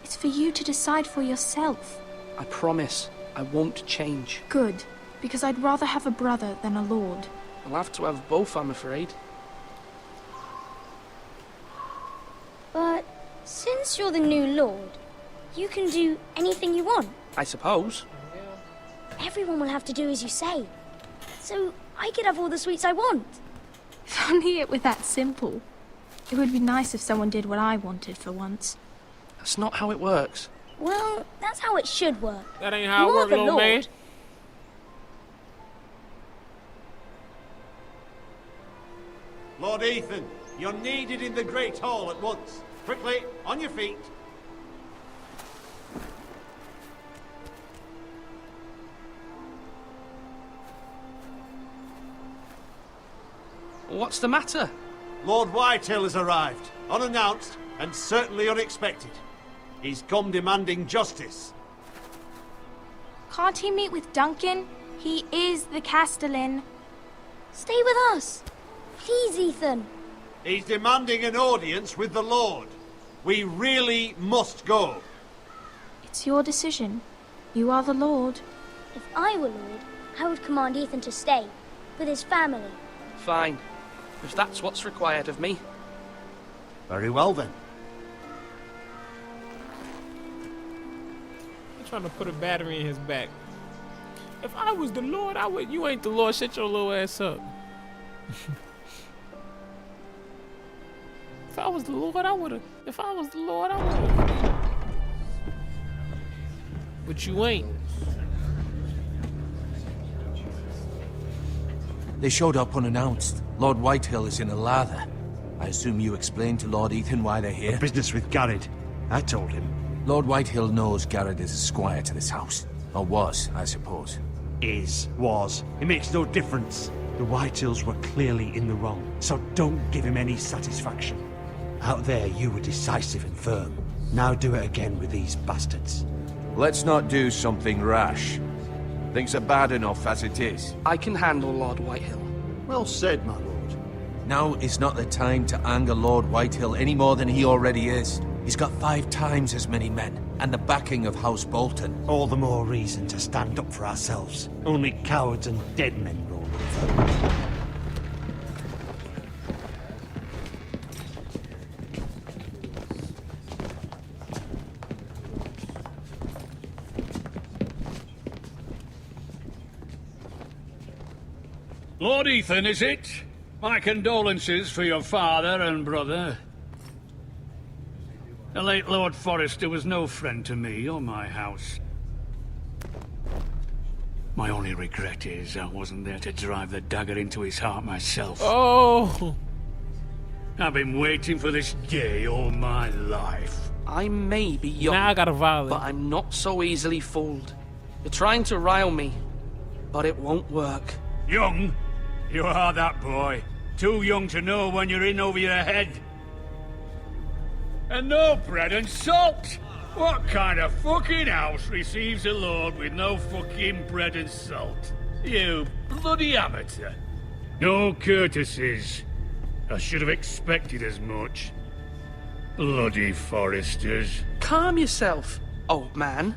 It's for you to decide for yourself. I promise I won't change. Good, because I'd rather have a brother than a lord. I'll have to have both, I'm afraid. But since you're the new lord, you can do anything you want. I suppose. Everyone will have to do as you say. So I could have all the sweets I want. If only it were that simple. It would be nice if someone did what I wanted for once. That's not how it works. Well, that's how it should work. That ain't how it You're works, the little Lord. man. Lord Ethan, you're needed in the Great Hall at once. Quickly, on your feet. What's the matter? Lord Whitehill has arrived, unannounced and certainly unexpected. He's come demanding justice. Can't he meet with Duncan? He is the Castellan. Stay with us. Please, Ethan. He's demanding an audience with the Lord. We really must go. It's your decision. You are the Lord. If I were Lord, I would command Ethan to stay with his family. Fine. If that's what's required of me. Very well then. He's trying to put a battery in his back. If I was the Lord, I would. You ain't the Lord. Shut your little ass up. If I was the Lord, I would've. If I was the Lord, I would've. But you ain't. They showed up unannounced. Lord Whitehill is in a lather. I assume you explained to Lord Ethan why they're here? Business with Garrett. I told him. Lord Whitehill knows Garrett is a squire to this house. Or was, I suppose. Was. It makes no difference. The Whitehills were clearly in the wrong, so don't give him any satisfaction. Out there, you were decisive and firm. Now do it again with these bastards. Let's not do something rash. Things are bad enough as it is. I can handle Lord Whitehill. Well said, my lord. Now is not the time to anger Lord Whitehill any more than he already is. He's got 5 times as many men, and the backing of House Bolton. All the more reason to stand up for ourselves. Only cowards and dead men roll over. Lord Ethan, is it? My condolences for your father and brother. The late Lord Forrester was no friend to me or my house. My only regret is I wasn't there to drive the dagger into his heart myself. Oh. I've been waiting for this day all my life. I may be young, Now I got a violin. but I'm not so easily fooled. You're trying to rile me, but it won't work. Young? You are that boy. Too young to know when you're in over your head. And no bread and salt! What kind of fucking house receives a lord with no fucking bread and salt? You bloody amateur. No courtesies. I should have expected as much. Bloody Foresters. Calm yourself, old man.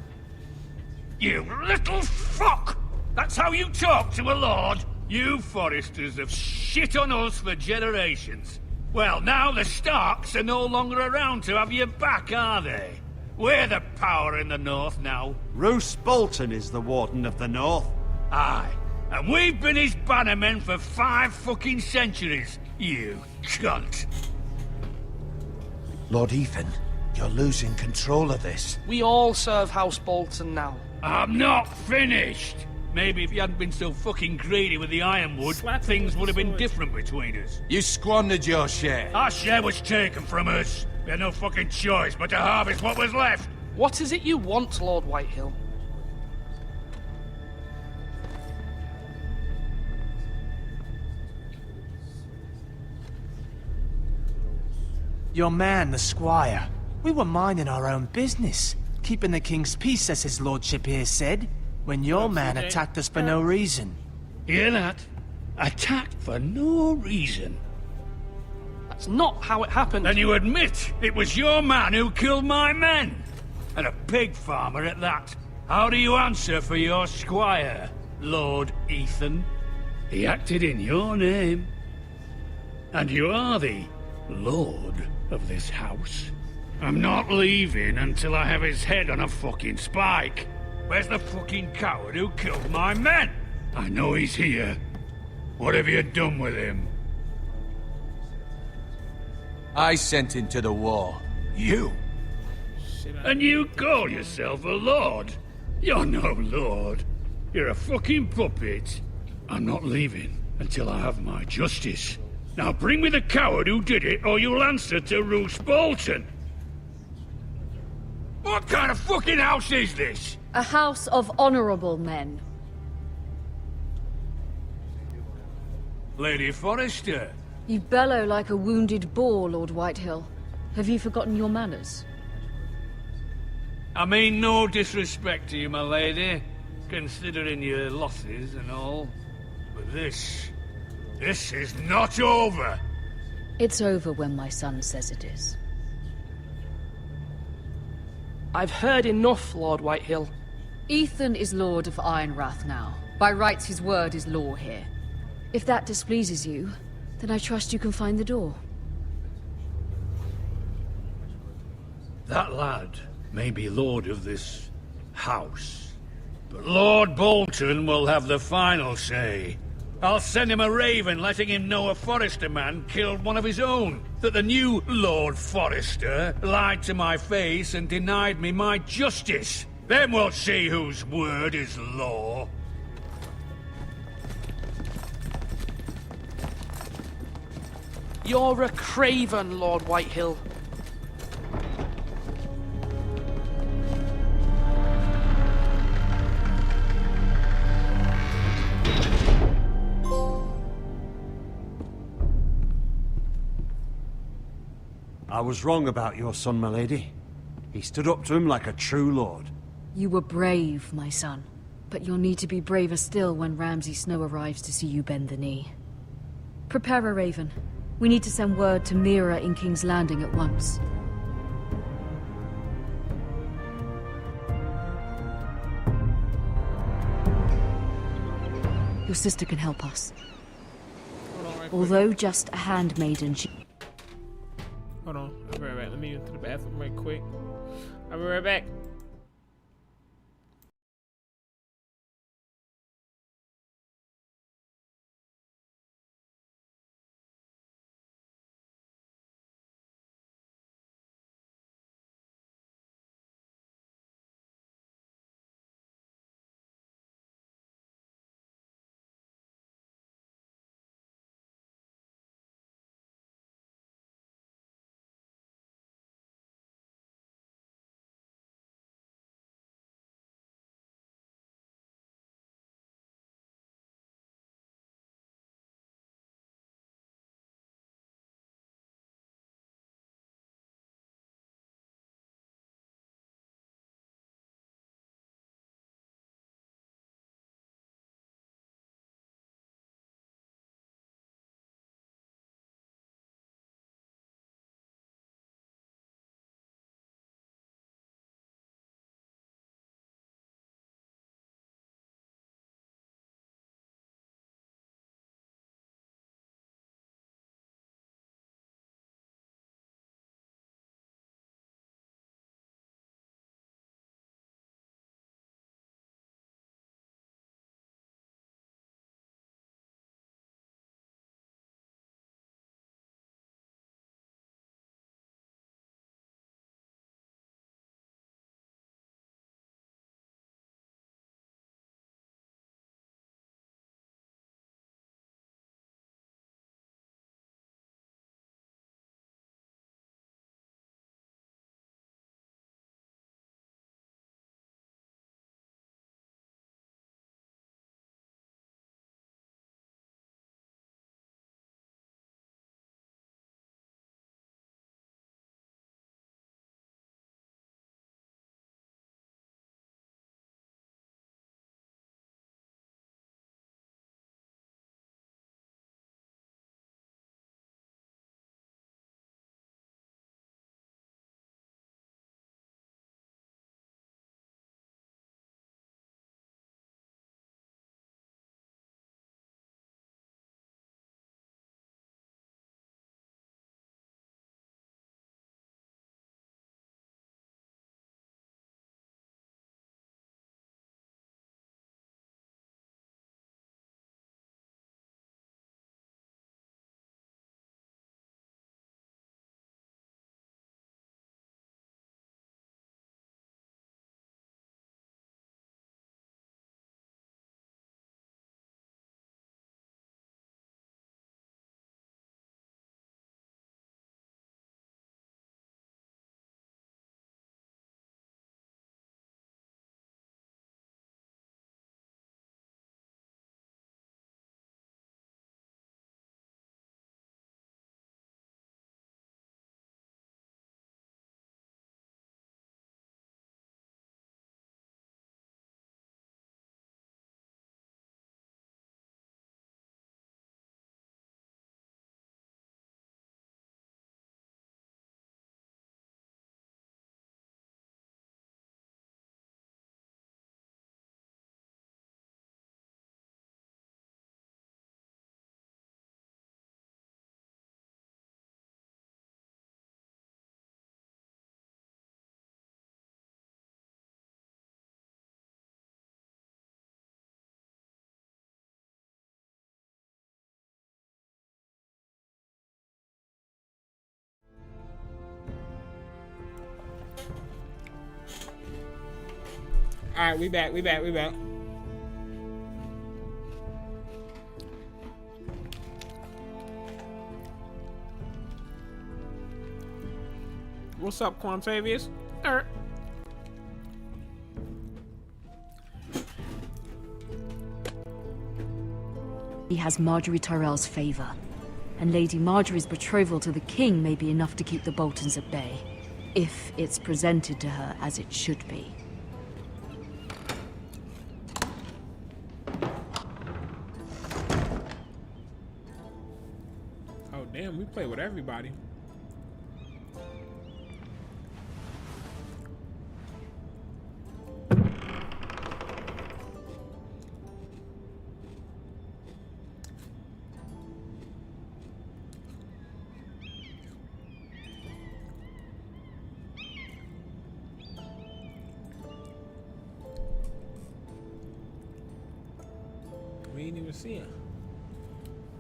You little fuck! That's how you talk to a lord? You Foresters have shit on us for generations. Well, now the Starks are no longer around to have your back, are they? We're the power in the north now. Roose Bolton is the Warden of the North. Aye. And we've been his bannermen for 5 fucking centuries, you cunt. Lord Ethan, you're losing control of this. We all serve House Bolton now. I'm not finished. Maybe if you hadn't been so fucking greedy with the ironwood, things would have been different between us. You squandered your share. Our share was taken from us. We had no fucking choice but to harvest what was left. What is it you want, Lord Whitehill? Your man, the squire. We were minding our own business, keeping the king's peace, as his lordship here said, when your man attacked us for no reason. Hear that? Attacked for no reason. That's not how it happened. Then you admit it was your man who killed my men. And a pig farmer at that. How do you answer for your squire, Lord Ethan? He acted in your name. And you are the lord of this house. I'm not leaving until I have his head on a fucking spike. Where's the fucking coward who killed my men? I know he's here. What have you done with him? I sent him to the war. You? And you call yourself a lord? You're no lord. You're a fucking puppet. I'm not leaving until I have my justice. Now bring me the coward who did it, or you'll answer to Roose Bolton. What kind of fucking house is this? A house of honorable men. Lady Forrester. You bellow like a wounded boar, Lord Whitehill. Have you forgotten your manners? I mean no disrespect to you, my lady, considering your losses and all. But this is not over. It's over when my son says it is. I've heard enough, Lord Whitehill. Ethan is Lord of Ironrath now. By rights, his word is law here. If that displeases you, then I trust you can find the door. That lad may be lord of this house, but Lord Bolton will have the final say. I'll send him a raven letting him know a Forrester man killed one of his own. That the new Lord Forrester lied to my face and denied me my justice. Then we'll see whose word is law. You're a craven, Lord Whitehill. I was wrong about your son, my lady. He stood up to him like a true lord. You were brave, my son. But you'll need to be braver still when Ramsay Snow arrives to see you bend the knee. Prepare a raven. We need to send word to Mira in King's Landing at once. Your sister can help us. Although just a handmaiden, she... Hold on, I'll be right back. Let me into the bathroom right quick. I'll be right back. Alright, we back. What's up, Quantavious? Alright. He has Marjorie Tyrell's favor, and Lady Marjorie's betrothal to the king may be enough to keep the Boltons at bay, if it's presented to her as it should be. Oh damn, we play with everybody. We ain't even see it.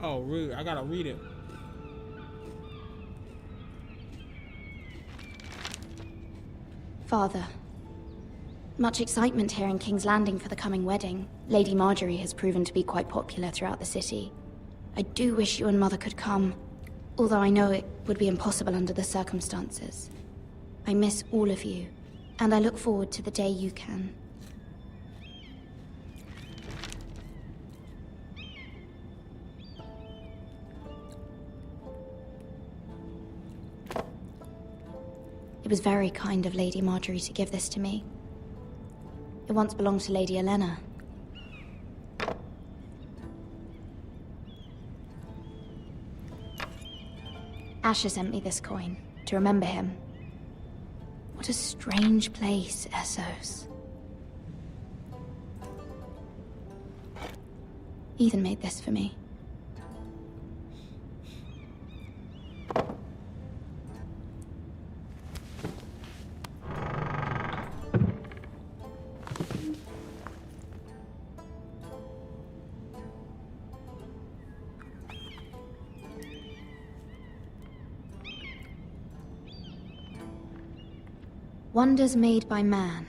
Oh, really? I gotta read it. Father, much excitement here in King's Landing for the coming wedding. Lady Marjorie has proven to be quite popular throughout the city. I do wish you and Mother could come, although I know it would be impossible under the circumstances. I miss all of you, and I look forward to the day you can. It was very kind of Lady Marjorie to give this to me. It once belonged to Lady Elena. Asher sent me this coin to remember him. What a strange place, Essos. Ethan made this for me. Wonders Made by Man,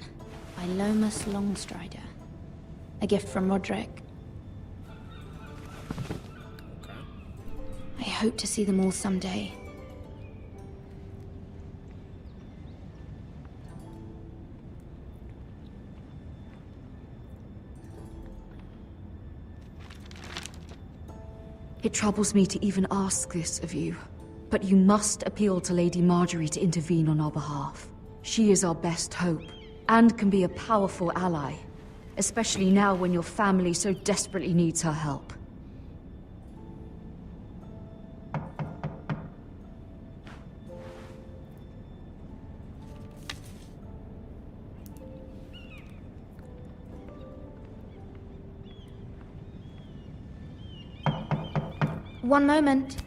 by Lomas Longstrider. A gift from Roderick. I hope to see them all someday. It troubles me to even ask this of you, but you must appeal to Lady Marjorie to intervene on our behalf. She is our best hope, and can be a powerful ally, especially now when your family so desperately needs her help. One moment.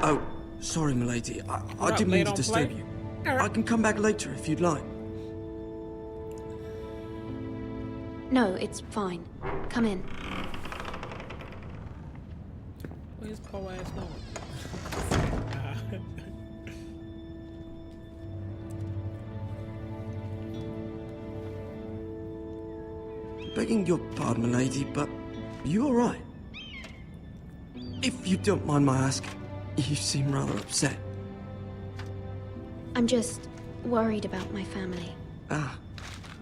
Oh, sorry, milady. I didn't mean to disturb you. I can come back later if you'd like. No, it's fine. Come in. Where's poor ass going? Begging your pardon, milady, but you all right? If you don't mind my asking, you seem rather upset. I'm just worried about my family. Ah,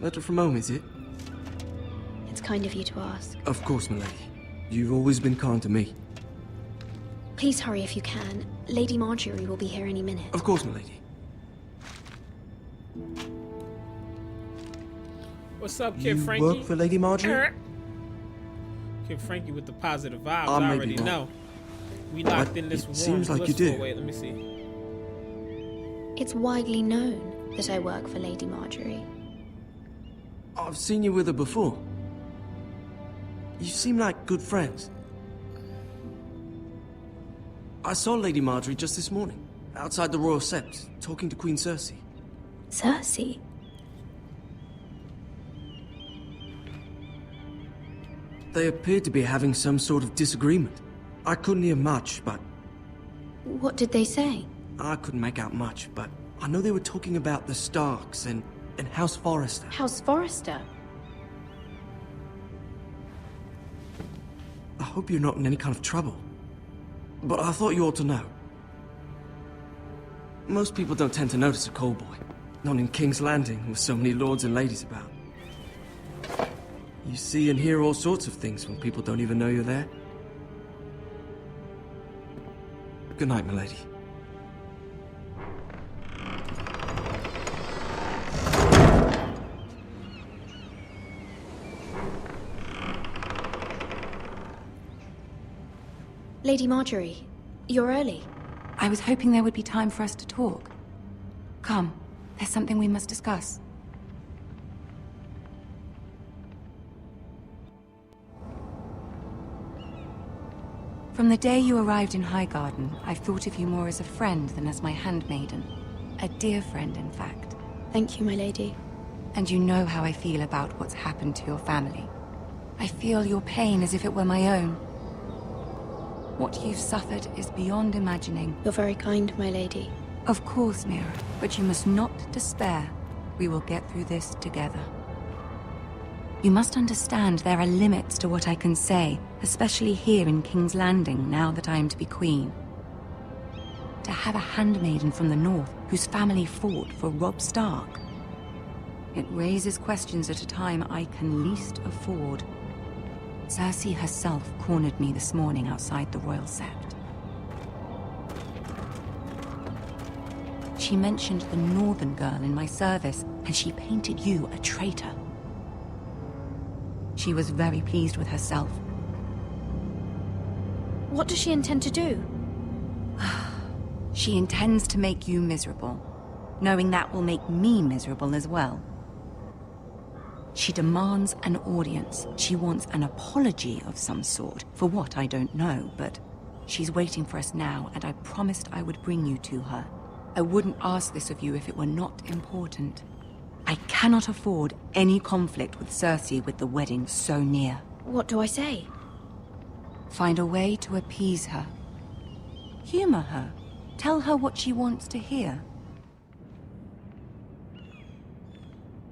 letter from home, is it? It's kind of you to ask. Of course, milady. You've always been kind to me. Please hurry if you can. Lady Marjorie will be here any minute. Of course, milady. What's up, Kid You Frankie? work for Lady Marjorie? Kid Frankie with the positive vibes. I I may already be wrong. know. We locked in this it warm, seems like you blissful do. way. Let me see. It's widely known that I work for Lady Marjorie. I've seen you with her before. You seem like good friends. I saw Lady Marjorie just this morning, outside the Royal Sept, talking to Queen Cersei. Cersei? They appeared to be having some sort of disagreement. I couldn't hear much, but... What did they say? I couldn't make out much, but I know they were talking about the Starks and in House Forrester. House Forrester? I hope you're not in any kind of trouble. But I thought you ought to know. Most people don't tend to notice a call boy. Not in King's Landing, with so many lords and ladies about. You see and hear all sorts of things when people don't even know you're there. Good night, milady. Lady Marjorie, you're early. I was hoping there would be time for us to talk. Come, there's something we must discuss. From the day you arrived in Highgarden, I've thought of you more as a friend than as my handmaiden. A dear friend, in fact. Thank you, my lady. And you know how I feel about what's happened to your family. I feel your pain as if it were my own. What you've suffered is beyond imagining. You're very kind, my lady. Of course, Mira, but you must not despair. We will get through this together. You must understand there are limits to what I can say, especially here in King's Landing, now that I am to be queen. To have a handmaiden from the north whose family fought for Robb Stark. It raises questions at a time I can least afford. Cersei herself cornered me this morning outside the Royal Sept. She mentioned the northern girl in my service, and she painted you a traitor. She was very pleased with herself. What does she intend to do? She intends to make you miserable, knowing that will make me miserable as well. She demands an audience. She wants an apology of some sort. For what, I don't know, but she's waiting for us now, and I promised I would bring you to her. I wouldn't ask this of you if it were not important. I cannot afford any conflict with Cersei with the wedding so near. What do I say? Find a way to appease her. Humor her. Tell her what she wants to hear.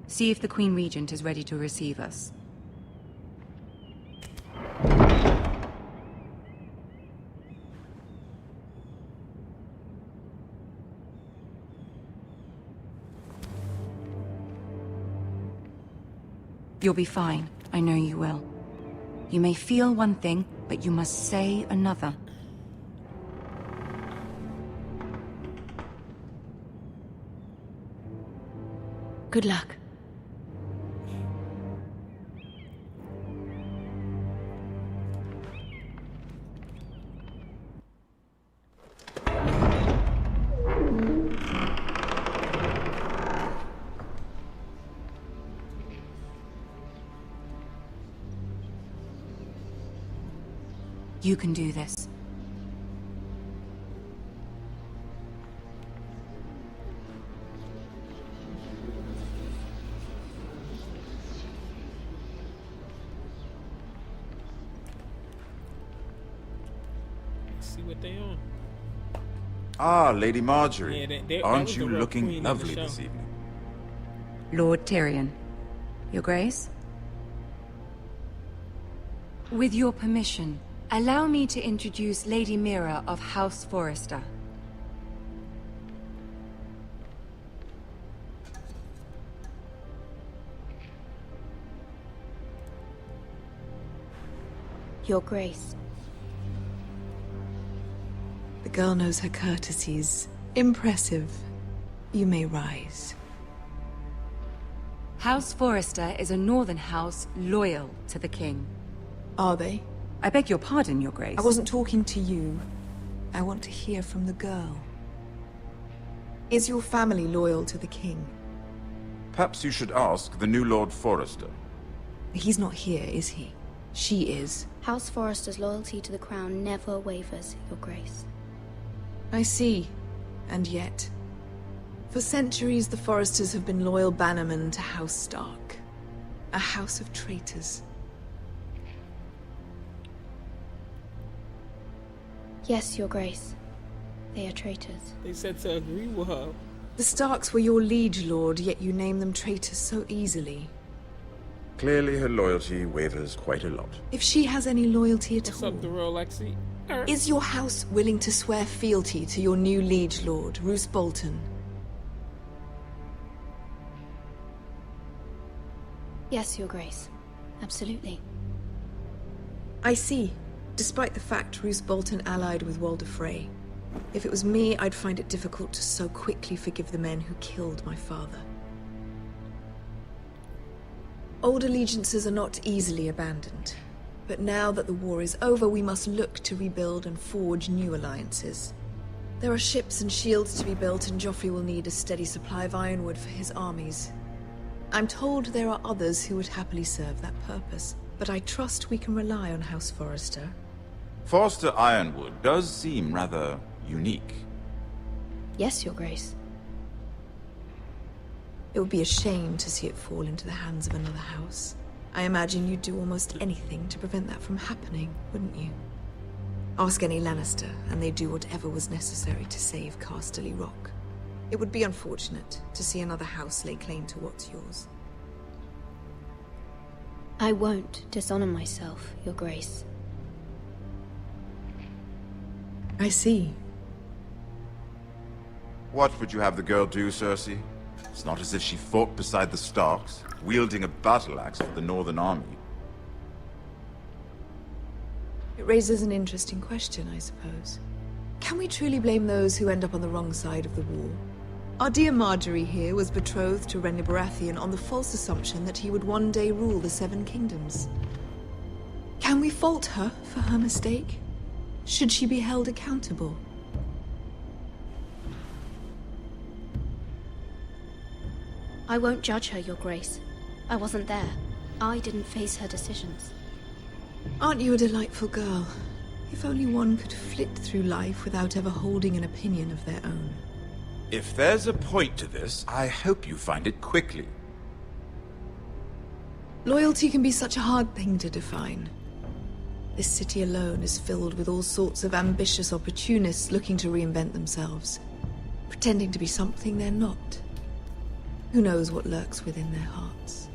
See if the Queen Regent is ready to receive us. You'll be fine. I know you will. You may feel one thing, but you must say another. Good luck. You can do this. Let's see what they on. Ah, Lady Marjorie. Yeah, that Aren't was the you real looking queen of the lovely show. this evening? Lord Tyrion. Your Grace? With your permission, allow me to introduce Lady Mira of House Forrester. Your Grace. The girl knows her courtesies. Impressive. You may rise. House Forrester is a northern house loyal to the king. Are they? I beg your pardon, Your Grace. I wasn't talking to you. I want to hear from the girl. Is your family loyal to the king? Perhaps you should ask the new Lord Forrester. He's not here, is he? She is. House Forrester's loyalty to the crown never wavers, Your Grace. I see. And yet... For centuries, the Forresters have been loyal bannermen to House Stark. A house of traitors. Yes, Your Grace. They are traitors. They said to agree with her. The Starks were your liege lord, yet you name them traitors so easily. Clearly her loyalty wavers quite a lot. If she has any loyalty at What's all, up, the real Lexi? is your house willing to swear fealty to your new liege lord, Roose Bolton? Yes, Your Grace. Absolutely. I see. Despite the fact Roose Bolton allied with Walder Frey. If it was me, I'd find it difficult to so quickly forgive the men who killed my father. Old allegiances are not easily abandoned. But now that the war is over, we must look to rebuild and forge new alliances. There are ships and shields to be built, and Joffrey will need a steady supply of ironwood for his armies. I'm told there are others who would happily serve that purpose, but I trust we can rely on House Forrester. Forster Ironwood does seem rather unique. Yes, Your Grace. It would be a shame to see it fall into the hands of another house. I imagine you'd do almost anything to prevent that from happening, wouldn't you? Ask any Lannister, and they'd do whatever was necessary to save Casterly Rock. It would be unfortunate to see another house lay claim to what's yours. I won't dishonor myself, Your Grace. I see. What would you have the girl do, Cersei? It's not as if she fought beside the Starks, wielding a battle axe for the Northern Army. It raises an interesting question, I suppose. Can we truly blame those who end up on the wrong side of the war? Our dear Marjorie here was betrothed to Renly Baratheon on the false assumption that he would one day rule the Seven Kingdoms. Can we fault her for her mistake? Should she be held accountable? I won't judge her, Your Grace. I wasn't there. I didn't face her decisions. Aren't you a delightful girl? If only one could flit through life without ever holding an opinion of their own. If there's a point to this, I hope you find it quickly. Loyalty can be such a hard thing to define. This city alone is filled with all sorts of ambitious opportunists looking to reinvent themselves, pretending to be something they're not. Who knows what lurks within their hearts?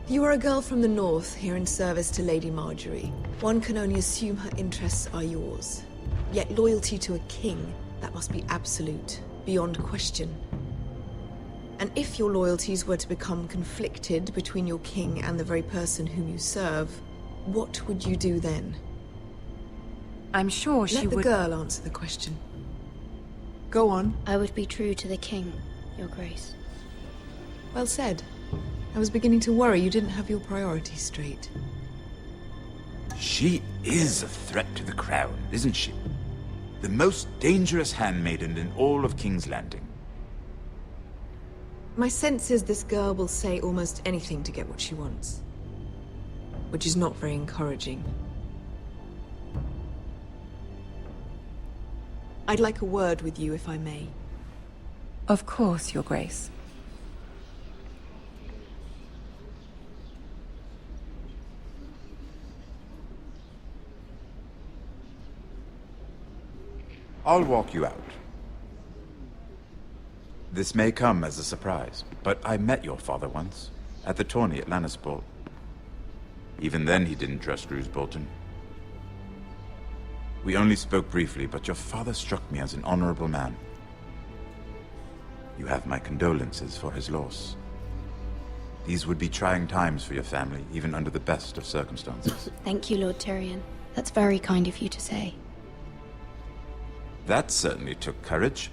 You are a girl from the north, here in service to Lady Marjorie. One can only assume her interests are yours. Yet loyalty to a king, that must be absolute, beyond question. And if your loyalties were to become conflicted between your king and the very person whom you serve, what would you do then? I'm sure she would... Let the girl answer the question. Go on. I would be true to the king, Your Grace. Well said. I was beginning to worry you didn't have your priorities straight. She is a threat to the crown, isn't she? The most dangerous handmaiden in all of King's Landing. My sense is this girl will say almost anything to get what she wants. Which is not very encouraging. I'd like a word with you, if I may. Of course, Your Grace. I'll walk you out. This may come as a surprise, but I met your father once, at the tourney at Lannisport. Even then he didn't trust Roose Bolton. We only spoke briefly, but your father struck me as an honorable man. You have my condolences for his loss. These would be trying times for your family, even under the best of circumstances. Thank you, Lord Tyrion. That's very kind of you to say. That certainly took courage.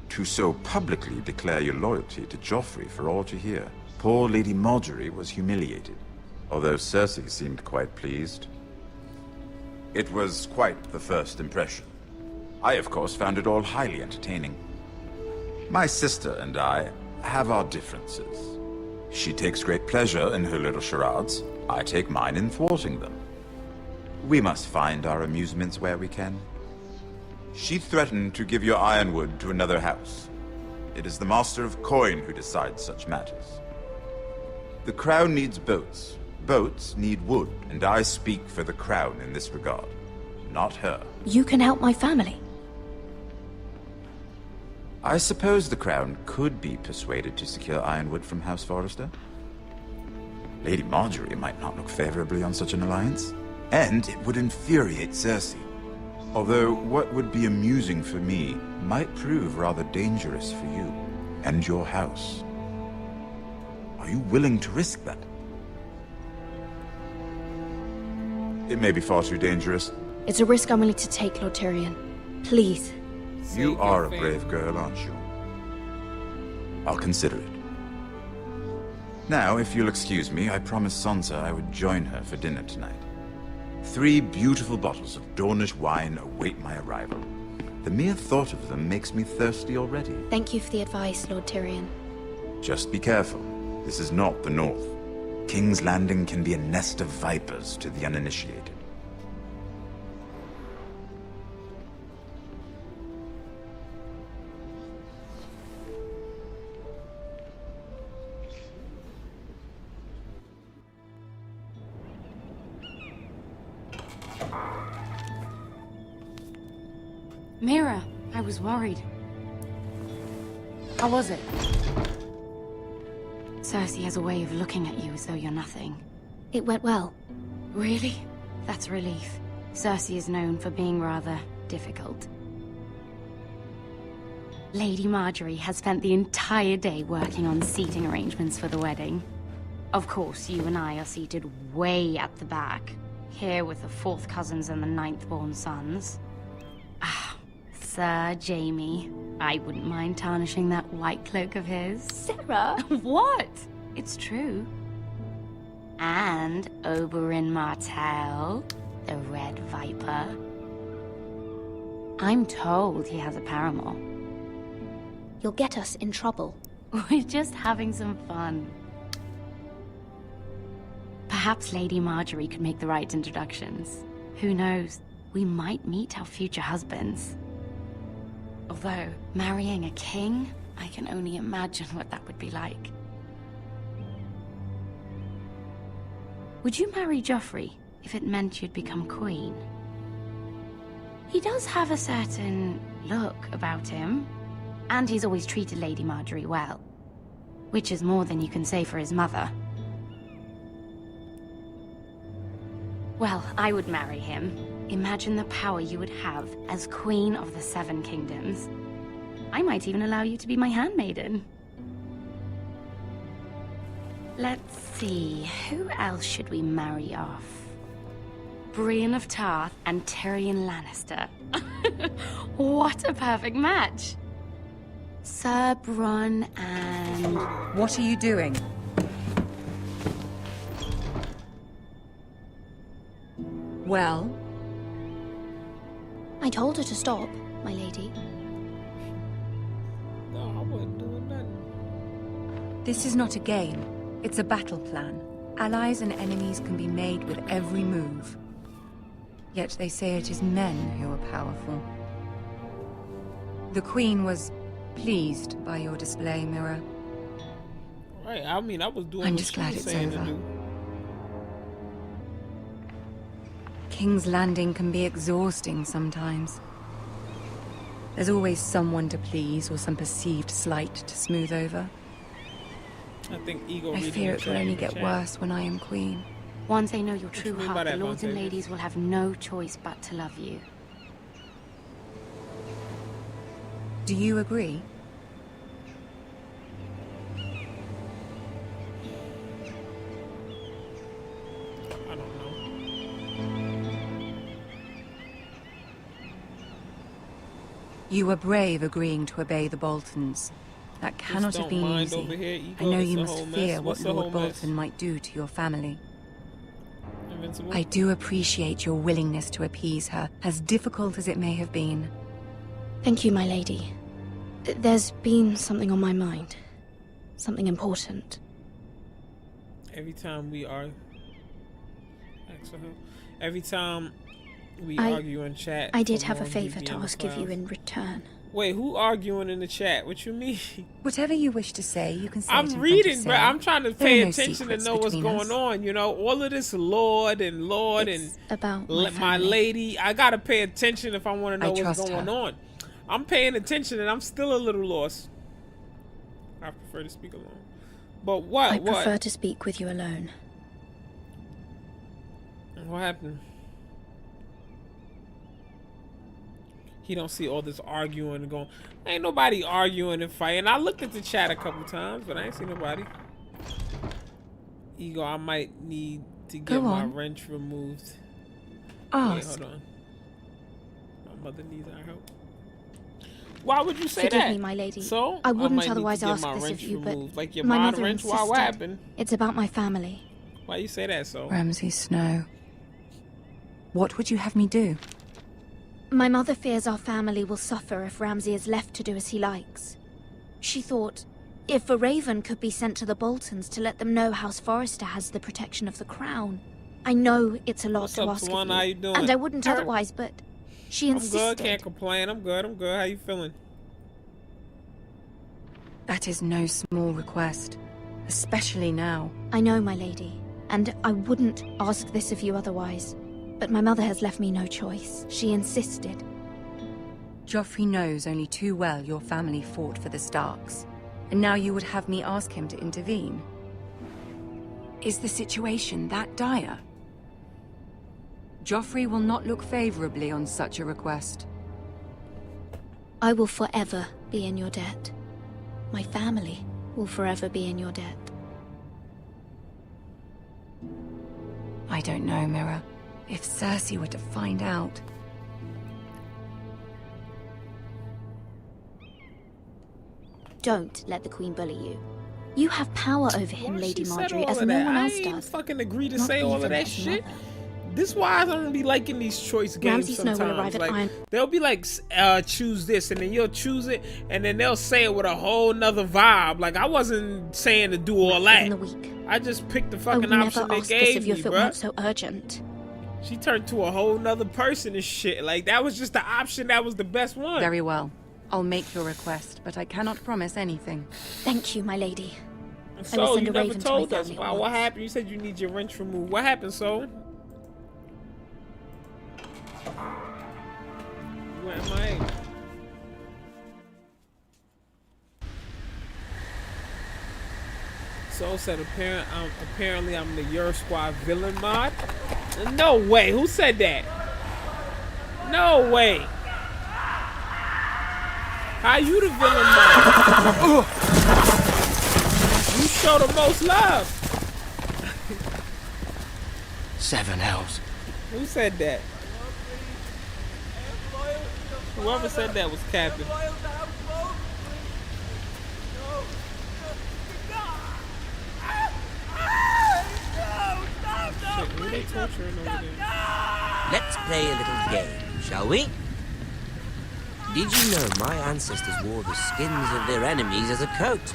To so publicly declare your loyalty to Joffrey for all to hear. Poor Lady Marjorie was humiliated, although Cersei seemed quite pleased. It was quite the first impression. I, of course, found it all highly entertaining. My sister and I have our differences. She takes great pleasure in her little charades. I take mine in thwarting them. We must find our amusements where we can. She threatened to give your ironwood to another house. It is the Master of Coin who decides such matters. The Crown needs boats. Boats need wood, and I speak for the Crown in this regard, not her. You can help my family. I suppose the Crown could be persuaded to secure Ironwood from House Forrester. Lady Marjorie might not look favorably on such an alliance, and it would infuriate Cersei. Although what would be amusing for me might prove rather dangerous for you and your house. Are you willing to risk that? It may be far too dangerous. It's a risk I'm willing to take, Lord Tyrion. Please. You are a brave girl, aren't you? I'll consider it. Now, if you'll excuse me, I promised Sansa I would join her for dinner tonight. 3 beautiful bottles of Dornish wine await my arrival. The mere thought of them makes me thirsty already. Thank you for the advice, Lord Tyrion. Just be careful. This is not the North. King's Landing can be a nest of vipers to the uninitiated. Mira, I was worried. How was it? Cersei has a way of looking at you as though you're nothing. It went well. Really? That's a relief. Cersei is known for being rather difficult. Lady Marjorie has spent the entire day working on seating arrangements for the wedding. Of course, you and I are seated way at the back, here with the 4th cousins and the 9th-born sons. Ah, Sir Jaime. I wouldn't mind tarnishing that white cloak of his. Sarah! What? It's true. And Oberyn Martell, the Red Viper. I'm told he has a paramour. You'll get us in trouble. We're just having some fun. Perhaps Lady Marjorie could make the right introductions. Who knows? We might meet our future husbands. Although, marrying a king, I can only imagine what that would be like. Would you marry Joffrey if it meant you'd become queen? He does have a certain look about him, and he's always treated Lady Marjorie well, which is more than you can say for his mother. Well, I would marry him. Imagine the power you would have as Queen of the 7 Kingdoms. I might even allow you to be my handmaiden. Let's see, who else should we marry off? Brienne of Tarth and Tyrion Lannister. What a perfect match! Sir Bronn and... What are you doing? Well? I told her to stop, my lady. No, I wasn't doing nothing. This is not a game. It's a battle plan. Allies and enemies can be made with every move. Yet they say it is men who are powerful. The Queen was pleased by your display, Mira. Right, I mean, I was doing I'm what just she glad was it's saying to over. do. King's Landing can be exhausting sometimes. There's always someone to please or some perceived slight to smooth over. I think ego. I fear it will only get worse when I am queen. Once they know your true you mean by heart, the that, lords and Montague? ladies will have no choice but to love you. Do you agree? I don't know. You were brave agreeing to obey the Boltons. That cannot have don't been mind over easy. here, Ego. I know It's you a must whole mess. fear what What's the Lord whole mess? Bolton might do to your family. Invincible? I do appreciate your willingness to appease her, as difficult as it may have been. Thank you, my lady. There's been something on my mind. Something important. Every time we are, every time we I- argue in chat, I did for have a more favor BB to in the ask of you clouds. in return. Wait, who arguing in the chat? What you mean? Whatever you wish to say, you can say it in I'm front of reading, bro. Sarah. I'm trying to There pay are no attention to secrets know what's between going us. on. You know, all of this Lord and Lord It's and about my my family. lady. I gotta pay attention if I want to know I what's trust going her. on. I'm paying attention and I'm still a little lost. I prefer to speak alone. But what? I prefer to speak with you alone. What happened? He don't see all this arguing and going. Ain't nobody arguing and fighting. I looked at the chat a couple times, but I ain't seen nobody. Ego, I might need to get my wrench removed. Wait, hold on. My mother needs our help. Why would you say that? Forgive me, my lady. So I wouldn't otherwise ask this of you, but like your my mod mother wrench. insisted. What happened? It's about my family. Why you say that, so? Ramsay Snow. What would you have me do? My mother fears our family will suffer if Ramsay is left to do as he likes. She thought, if a raven could be sent to the Boltons to let them know House Forrester has the protection of the crown. I know it's a lot to ask of you, How you doing? and I wouldn't otherwise, but she insisted. I'm good, can't complain. I'm good. How you feeling? That is no small request, especially now. I know, my lady, and I wouldn't ask this of you otherwise. But my mother has left me no choice. She insisted. Joffrey knows only too well your family fought for the Starks, and now you would have me ask him to intervene. Is the situation that dire? Joffrey will not look favorably on such a request. I will forever be in your debt. My family will forever be in your debt. I don't know, Mira. If Cersei were to find out... Don't let the Queen bully you. You have power over him, Lady Marjorie, as no one else does. I ain't fucking agree to say all of that shit. This is why I don't be liking these choice games Ramsay Snow will arrive sometimes. at Iron... They'll be like, choose this, and then you'll choose it, and then they'll say it with a whole nother vibe. Like, I wasn't saying to do all that. In the week. I just picked the I fucking would never option they ask this gave of you me, if it bruh. weren't so urgent. She turned to a whole nother person and shit. Like, that was just the option that was the best one. Very well. I'll make your request, but I cannot promise anything. Thank you, my lady. So, I will send you a never raven told to my us. family Wow, what happened? You said you need your wrench removed. What happened, so? Where am I? So said apparently I'm the Your Squad villain mod. No way. Who said that? No way. How you the villain mod? You show the most love. 7 elves. Who said that? Whoever said that was Captain. Let's play a little game, shall we? Did you know my ancestors wore the skins of their enemies as a coat?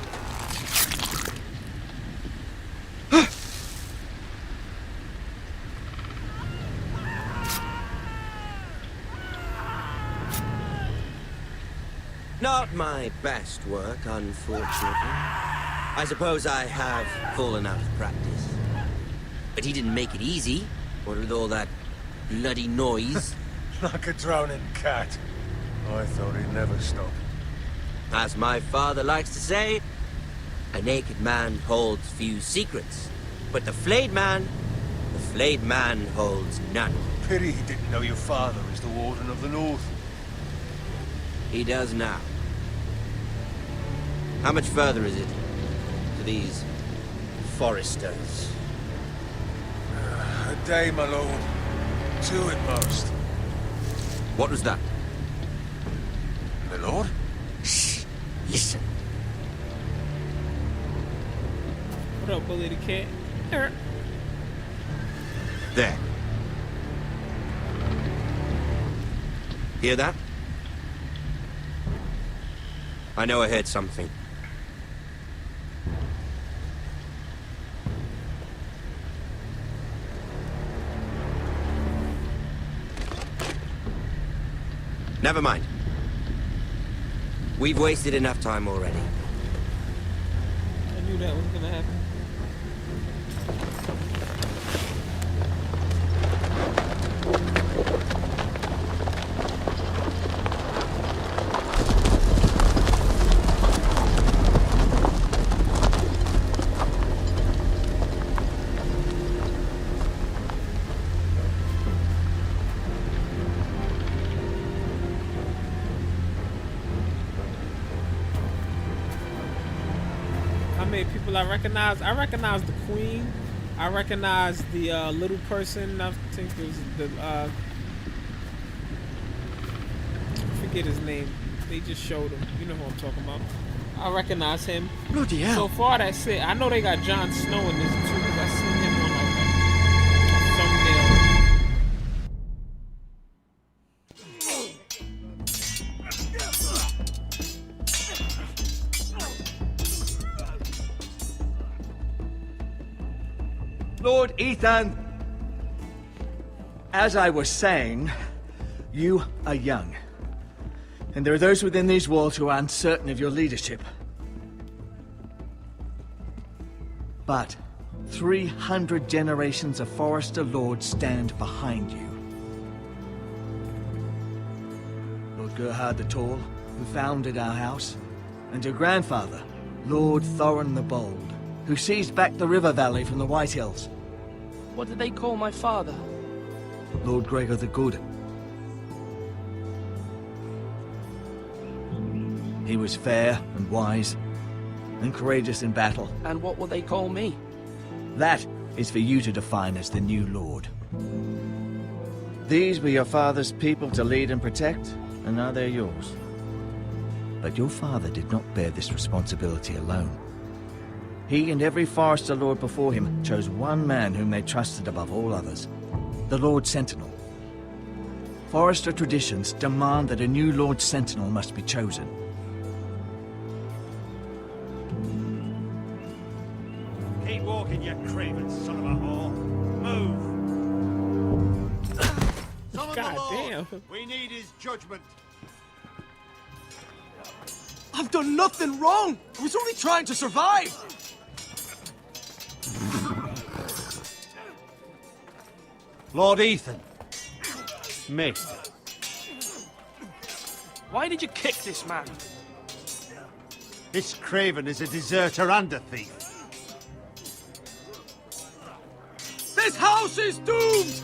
Not my best work, unfortunately. I suppose I have fallen out of practice. But he didn't make it easy, what with all that bloody noise. Like a drowning cat. I thought he'd never stop. As my father likes to say, a naked man holds few secrets. But the flayed man holds none. Pity he didn't know your father is the Warden of the North. He does now. How much further is it to these Forresters? A day, my lord. 2 at most. What was that? My lord? Shh! Listen. What up, Bully the Cat? There. Hear that? I know I heard something. Never mind. We've wasted enough time already. I knew that was gonna happen. many people I recognize. I recognize the queen. I recognize the little person. I think it was the I forget his name. They just showed him. You know who I'm talking about. I recognize him. Bloody hell. So far, that's it. I know they got Jon Snow in this too, because I seen him on like a thumbnail. Lord Ethan! As I was saying, you are young. And there are those within these walls who are uncertain of your leadership. But 300 generations of Forester Lords stand behind you. Lord Gerhard the Tall, who founded our house, and your grandfather, Lord Thorin the Bold, who seized back the river valley from the White Hills. What did they call my father? Lord Gregor the Good. He was fair and wise, and courageous in battle. And what will they call me? That is for you to define as the new Lord. These were your father's people to lead and protect, and now they're yours. But your father did not bear this responsibility alone. He and every Forester Lord before him chose one man whom they trusted above all others, the Lord Sentinel. Forester traditions demand that a new Lord Sentinel must be chosen. Keep walking, you craven son of a whore. Move! God damn. We need his judgment. I've done nothing wrong! I was only trying to survive! Lord Ethan. Me. Why did you kick this man? This craven is a deserter and a thief. This house is doomed!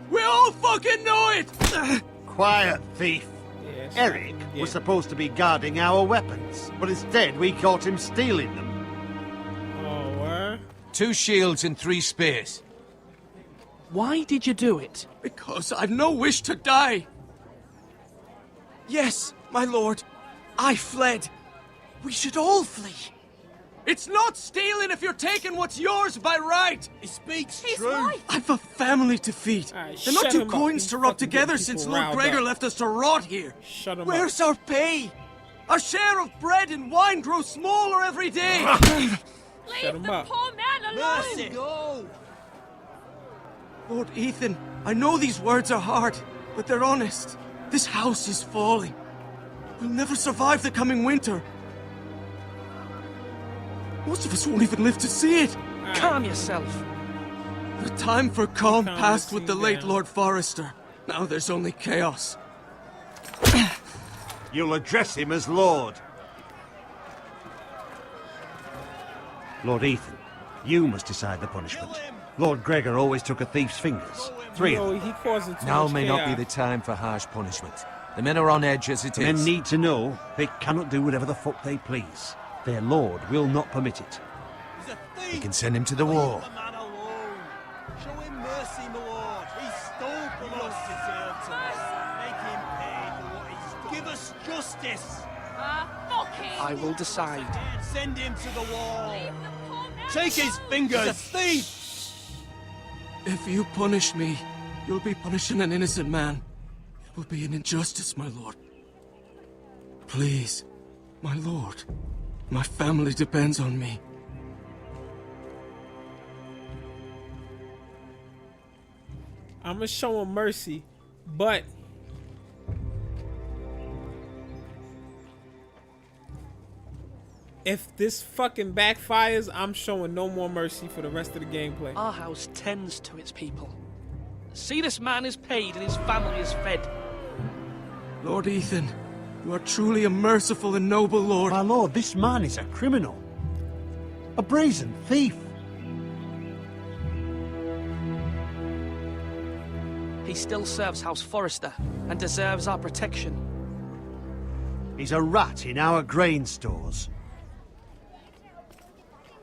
We all fucking know it! Quiet, thief. Yes, Eric was supposed to be guarding our weapons, but instead we caught him stealing them. Oh, what? 2 shields and 3 spears. Why did you do it? Because I've no wish to die. Yes, my lord. I fled. We should all flee. It's not stealing if you're taking what's yours by right. He speaks He's true. right. I've a family to feed. Alright, and not shut 2 him up. coins He's to rub fucking together getting since people Lord riled Gregor up. left us to rot here. Shut him Where's up. our pay? Our share of bread and wine grows smaller every day. Shut him up. Poor man alone! Mercy, go! Lord Ethan, I know these words are hard, but they're honest. This house is falling. We'll never survive the coming winter. Most of us won't even live to see it. Calm yourself. The time for calm Calm passed the with the scene late down. Lord Forester. Now there's only chaos. You'll address him as Lord. Lord Ethan, you must decide the punishment. Lord Gregor always took a thief's fingers. 3 of No, them. he causing too Now much may not be chaos. the time for harsh punishment. The men are on edge as it is. Men need to know they cannot do whatever the fuck they please. Their lord will not permit it. We can send him to the war. Show him mercy, my lord. He stole from us. Make him pay for what he's done. Give us justice. I will decide. Send him to the wall. Take his fingers. He's a thief. If you punish me, you'll be punishing an innocent man. It will be an injustice, my lord. Please, my lord. My family depends on me. I'm gonna show him mercy, but if this fucking backfires, I'm showing no more mercy for the rest of the gameplay. Our house tends to its people. See, this man is paid and his family is fed. Lord Ethan, you are truly a merciful and noble lord. My lord, this man is a criminal. A brazen thief. He still serves House Forester and deserves our protection. He's a rat in our grain stores.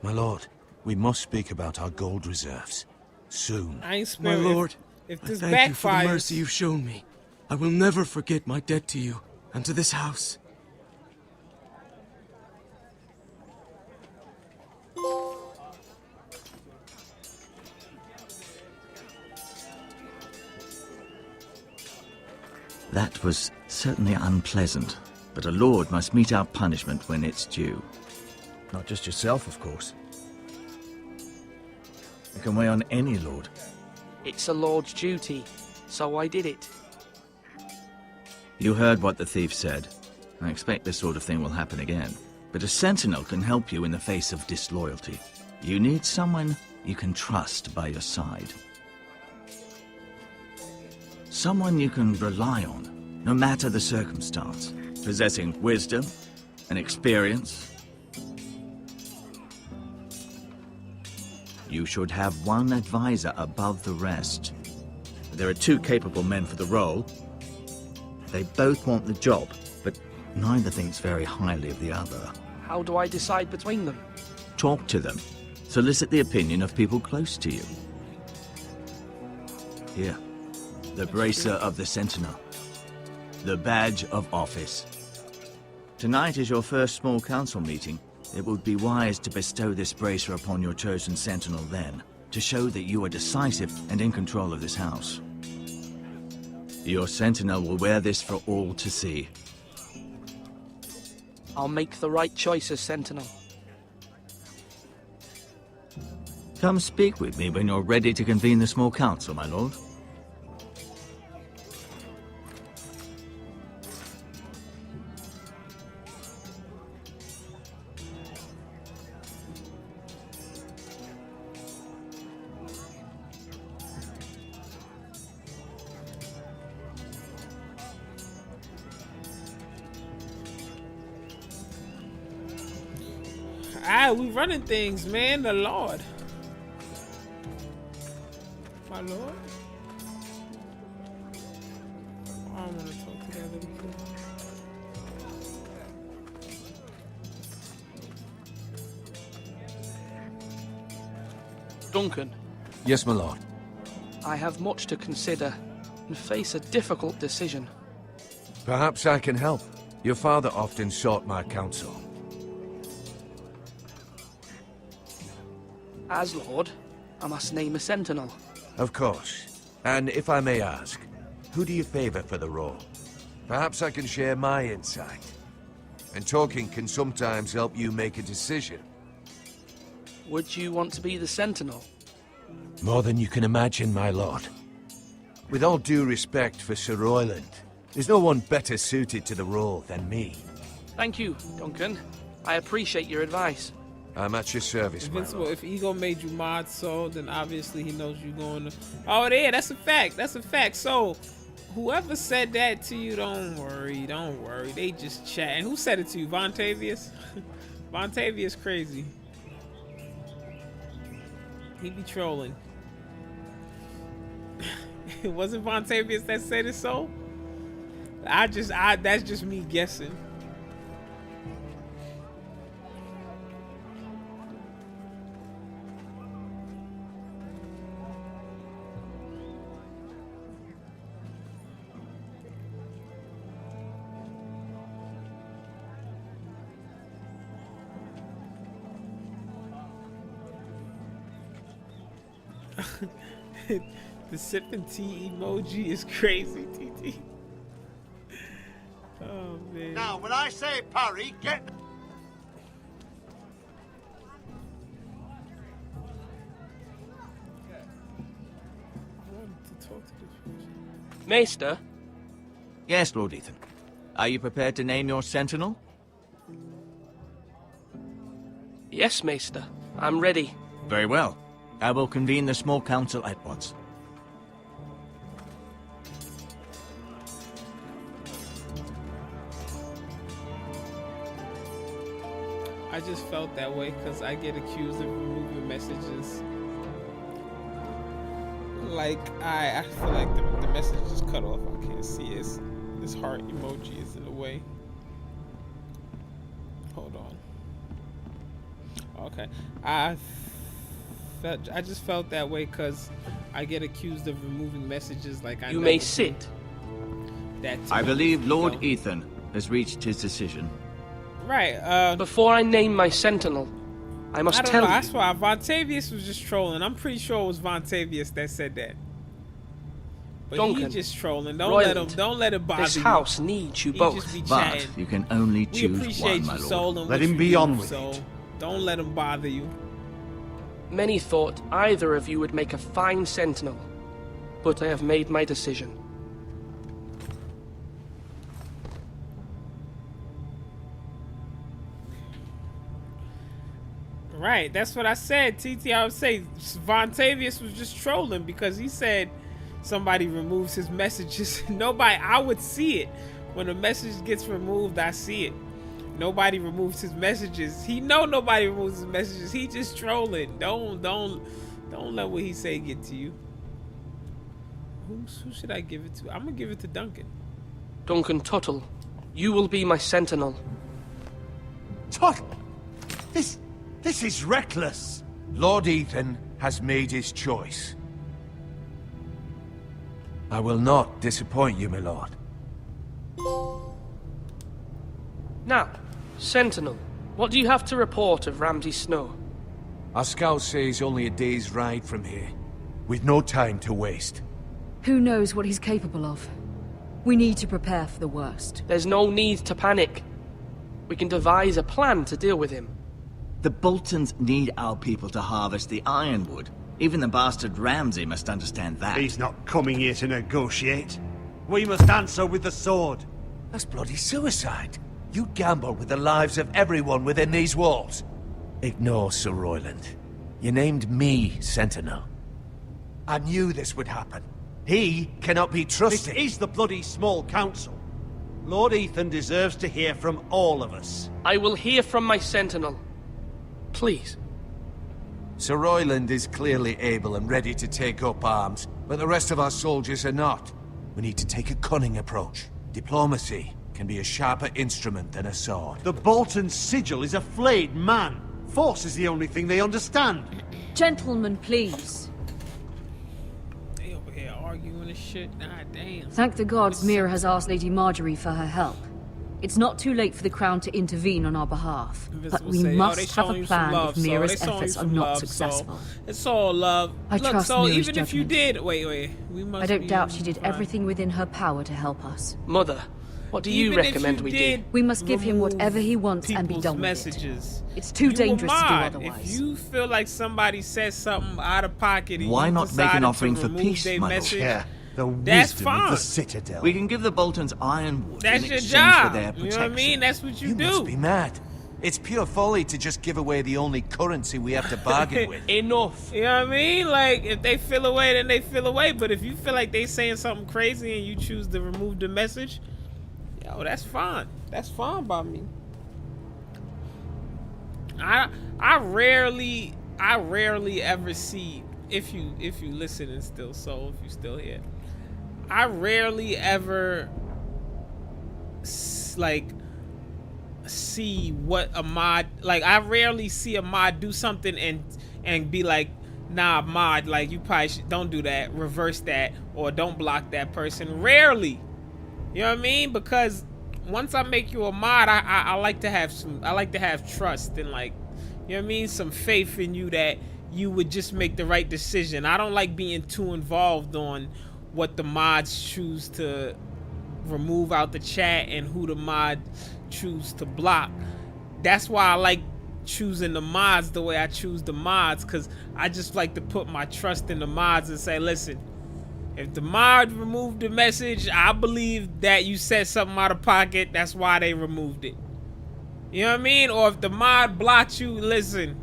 My lord, we must speak about our gold reserves. Soon. I ain't My sparing. lord, If I this thank you for the backfires, mercy you've shown me. I will never forget my debt to you and to this house. That was certainly unpleasant, but a lord must mete out punishment when it's due. Not just yourself, of course. It can weigh on any lord. It's a lord's duty, so I did it. You heard what the thief said. I expect this sort of thing will happen again. But a sentinel can help you in the face of disloyalty. You need someone you can trust by your side. Someone you can rely on, no matter the circumstance. Possessing wisdom and experience. You should have one advisor above the rest. There are two capable men for the role. They both want the job, but neither thinks very highly of the other. How do I decide between them? Talk to them. Solicit the opinion of people close to you. Here, the bracer of the Sentinel. The badge of office. Tonight is your first small council meeting. It would be wise to bestow this bracer upon your chosen Sentinel then, to show that you are decisive and in control of this house. Your Sentinel will wear this for all to see. I'll make the right choice as Sentinel. Come speak with me when you're ready to convene the small council, my lord. We running things, man. The Lord. My Lord. I don't want to talk to the other people. Duncan. Yes, my lord. I have much to consider and face a difficult decision. Perhaps I can help. Your father often sought my counsel. As Lord, I must name a Sentinel. Of course. And if I may ask, who do you favor for the role? Perhaps I can share my insight. And talking can sometimes help you make a decision. Would you want to be the Sentinel? More than you can imagine, my lord. With all due respect for Sir Royland, there's no one better suited to the role than me. Thank you, Duncan. I appreciate your advice. I'm at your service, Invincible, if Ego made you mod so, then obviously he knows you're going to... Oh, yeah, that's a fact. That's a fact. So, whoever said that to you, don't worry. Don't worry. They just chatting. Who said it to you? Vontavious? Vontavious crazy. He be trolling. It wasn't Vontavious that said it so? That's just me guessing. The sipping tea emoji is crazy, TT. Oh man. Now, when I say parry, get. Maester? Yes, Lord Ethan. Are you prepared to name your Sentinel? Yes, Maester. I'm ready. Very well. I will convene the small council at once. I just felt that way because I get accused of removing messages. Like, I feel like the message is cut off. I can't see it. This heart emoji is in the way. Hold on. Okay. I just felt that way because I get accused of removing messages like I. You may sit. I believe Lord Ethan has reached his decision. Right. Before I name my sentinel, I must tell you. That's why Vontavious was just trolling. I'm pretty sure it was Vontavious that said that. But Duncan, he's just trolling. Royland, Don't let it bother you. This house needs you He both. just be But chatting. you can only We choose appreciate one, my you, lord. Soul, and Let what him you be do, on with so it. don't let him bother you. Many thought either of you would make a fine sentinel, but I have made my decision. Right, that's what I said. TT, I would say Vontavious was just trolling because he said somebody removes his messages. I would see it. When a message gets removed, I see it. Nobody removes his messages. Nobody removes his messages. He just trolling. Don't let what he say get to you. Who should I give it to? I'm gonna give it to Duncan. Duncan Tuttle, you will be my sentinel. Tuttle! This is reckless. Lord Ethan has made his choice. I will not disappoint you, my lord. Now, sentinel, what do you have to report of Ramsay Snow? Our scouts say he's only a day's ride from here, with no time to waste. Who knows what he's capable of? We need to prepare for the worst. There's no need to panic. We can devise a plan to deal with him. The Boltons need our people to harvest the ironwood. Even the bastard Ramsay must understand that. He's not coming here to negotiate. We must answer with the sword. That's bloody suicide. You gamble with the lives of everyone within these walls. Ignore Sir Royland. You named me Sentinel. I knew this would happen. He cannot be trusted. This is the bloody small council. Lord Ethan deserves to hear from all of us. I will hear from my sentinel. Please. Sir Royland is clearly able and ready to take up arms, but the rest of our soldiers are not. We need to take a cunning approach. Diplomacy can be a sharper instrument than a sword. The Bolton sigil is a flayed man. Force is the only thing they understand. Gentlemen, please. They over here arguing and shit. Nah, damn. Thank the gods Mira has asked Lady Marjorie for her help. It's not too late for the Crown to intervene on our behalf. But we must have a plan if Mira's efforts are not successful. It's all love. I trust Mira's even if you did... Wait. We must I don't doubt she did everything within her power to help us. Mother, what do you recommend we do? We must give him whatever he wants and be done with it. It's too dangerous to do otherwise. If you feel like somebody says something out of pocket and why not make an offering for peace, my lord? Yeah, the that's wisdom fine. of the Citadel. We can give the Boltons ironwood That's in your exchange job. for their protection. You know what I mean? That's what you do. Must be mad. It's pure folly to just give away the only currency we have to bargain with. Enough. You know what I mean? Like, if they feel away, then they feel away. But if you feel like they saying something crazy and you choose to remove the message, yo, that's fine. That's fine by me. I rarely ever see, if you listening still, so if you still here, I rarely ever see what a mod, like I rarely see a mod do something and be like, nah, mod, like you probably don't do that, reverse that, or don't block that person. Rarely. You know what I mean? Because once I make you a mod, I like to have trust and, like, you know what I mean, some faith in you that you would just make the right decision. I don't like being too involved on what the mods choose to remove out the chat and who the mod choose to block. That's why I like choosing the mods the way I choose the mods, because I just like to put my trust in the mods and say, listen, if the mod removed the message, I believe that you said something out of pocket. That's why they removed it. You know what I mean? Or if the mod blocked you, listen,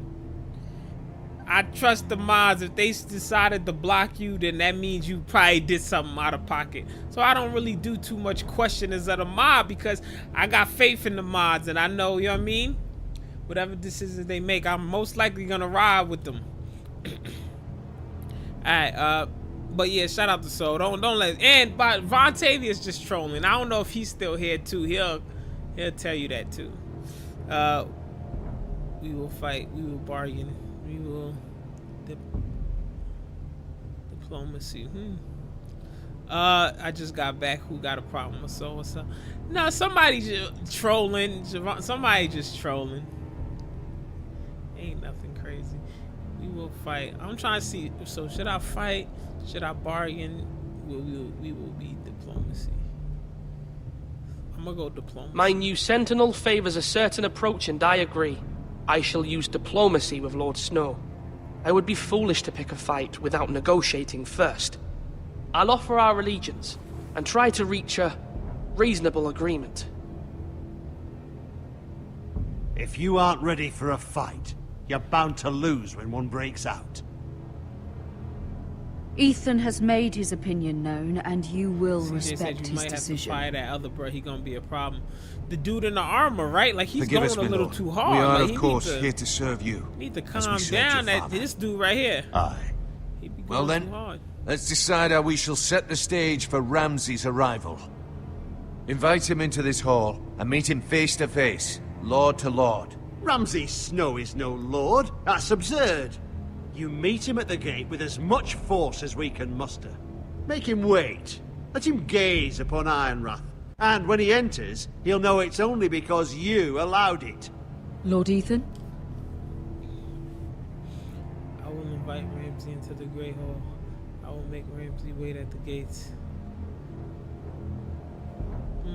I trust the mods. If they decided to block you, then that means you probably did something out of pocket. So I don't really do too much questioning of the mod because I got faith in the mods and I know, you know what I mean? Whatever decisions they make, I'm most likely gonna ride with them. Alright, but yeah, shout out to Soul. Don't let, and but Vontavious just trolling. I don't know if he's still here too. He'll tell you that too. We will fight. We will bargain. We will diplomacy. I just got back. Who got a problem with so what's up? No, somebody just trolling. Somebody just trolling. Ain't nothing crazy. We will fight. I'm trying to see. So should I fight? Should I bargain? We will be diplomacy. I'm gonna go diplomacy. My new sentinel favors a certain approach, and I agree. I shall use diplomacy with Lord Snow. I would be foolish to pick a fight without negotiating first. I'll offer our allegiance and try to reach a reasonable agreement. If you aren't ready for a fight, you're bound to lose when one breaks out. Ethan has made his opinion known, and you will CJ respect said you his might decision. have to fire that other bro. He gonna be a problem. The dude in the armor, right? Like he's Forgive going us, a my little lord. too hard. We are, like, of course, here to serve you. Need to as we calm served down. your That father. this dude right here. Aye. He be Well going then, too hard. let's decide how we shall set the stage for Ramsay's arrival. Invite him into this hall and meet him face to face, lord to lord. Ramsay Snow is no lord. That's absurd. You meet him at the gate with as much force as we can muster. Make him wait. Let him gaze upon Ironrath. And when he enters, he'll know it's only because you allowed it. Lord Ethan? I will invite Ramsay into the Great Hall. I will make Ramsay wait at the gates.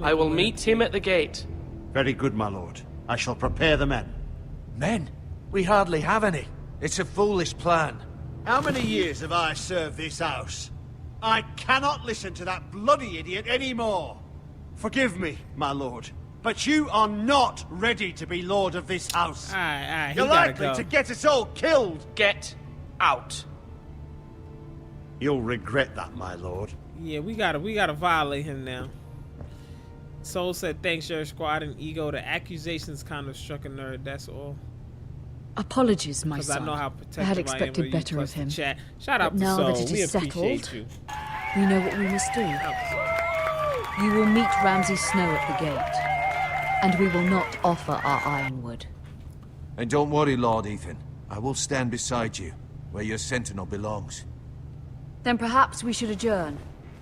I will meet him at the gate. Very good, my lord. I shall prepare the men. Men? We hardly have any. It's a foolish plan. How many years have I served this house? I cannot listen to that bloody idiot anymore. Forgive me, my lord, but you are not ready to be lord of this house. Aye, You're likely to get us all killed. Get out. You'll regret that, my lord. Yeah, we gotta violate him now. Soul said, "Thanks, your squad and ego. The accusations kind of struck a nerve. That's all." Apologies, my son. I know how I protective had I am expected of you, better plus of the him. chat. Shout But out to now Soul. that it We is appreciate settled, you. we know what we must do. You will meet Ramsay Snow at the gate, and we will not offer our ironwood. And don't worry, Lord Ethan. I will stand beside you, where your sentinel belongs. Then perhaps we should adjourn.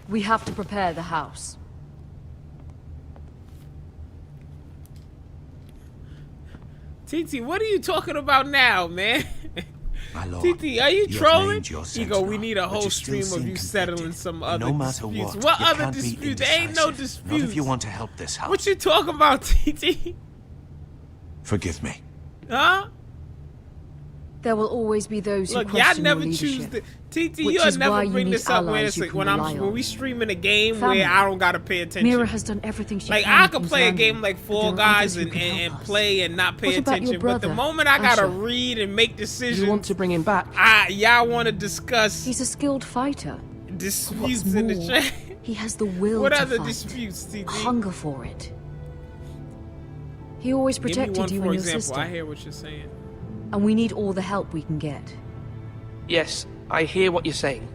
We have to prepare the house. TT, what are you talking about now, man? My lord, TT, are you have trolling? named your Ego, we sentinel, need a but whole you still stream of seem you conflicted. settling some And other no matter disputes. what, you other can't be disputes? There ain't no indecisive. disputes. Not if you want to help this house. What you talking about, TT? Forgive me. Huh? There will always be those who Look, y'all question never your choose leadership, the TT. which You'll is why never you bring need this up when allies it's you like, can when rely on. we streaming a game Family. where I don't gotta pay attention. Mira has done everything she Like can I in could King's play a Landing, game like but Fall there are Guys others who can and help us. play and not pay What about your attention. But the brother, moment I gotta Asher? read and make decisions, You want to bring him back? y'all want to discuss He's a skilled fighter. disputes What's in the more, chat. he has the will What to other fight, disputes, TT? a hunger for it. He always Give me protected one, you for and your example. sister, I hear what you're saying. and we need all the help we can get. Yes, I hear what you're saying.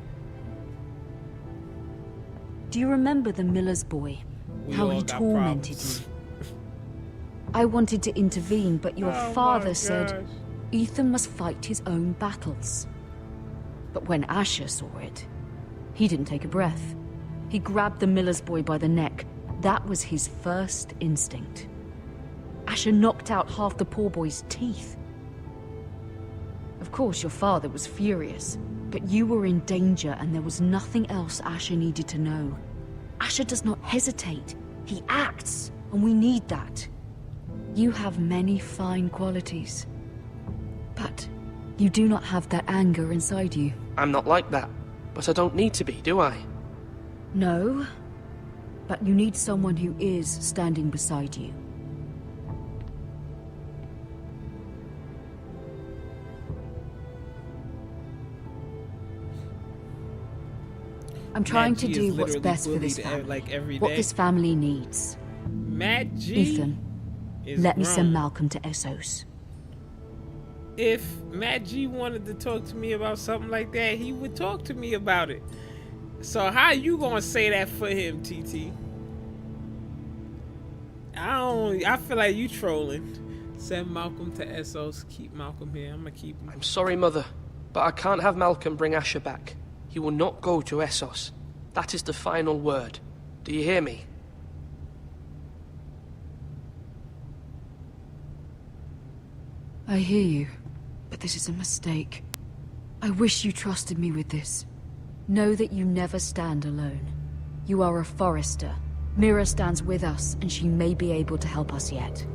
Do you remember the miller's boy? We How all he got tormented problems. you? I wanted to intervene, but your Oh my father said gosh. Ethan must fight his own battles. But when Asher saw it, he didn't take a breath. He grabbed the miller's boy by the neck. That was his first instinct. Asher knocked out half the poor boy's teeth. Of course, your father was furious, but you were in danger and there was nothing else Asher needed to know. Asher does not hesitate. He acts, and we need that. You have many fine qualities, but you do not have that anger inside you. I'm not like that, but I don't need to be, do I? No, but you need someone who is standing beside you. I'm trying to G do is what's literally best for this bullied, family. like every What day. this family needs. Matt G Ethan, is let me grown. send Malcolm to Essos. If Matt G wanted to talk to me about something like that, he would talk to me about it. So how you gonna say that for him, TT? I feel like you trolling. Send Malcolm to Essos. Keep Malcolm here. I'm gonna keep him. I'm sorry, Mother, but I can't have Malcolm bring Asher back. He will not go to Essos. That is the final word. Do you hear me? I hear you, but this is a mistake. I wish you trusted me with this. Know that you never stand alone. You are a Forrester. Mira stands with us, and she may be able to help us yet.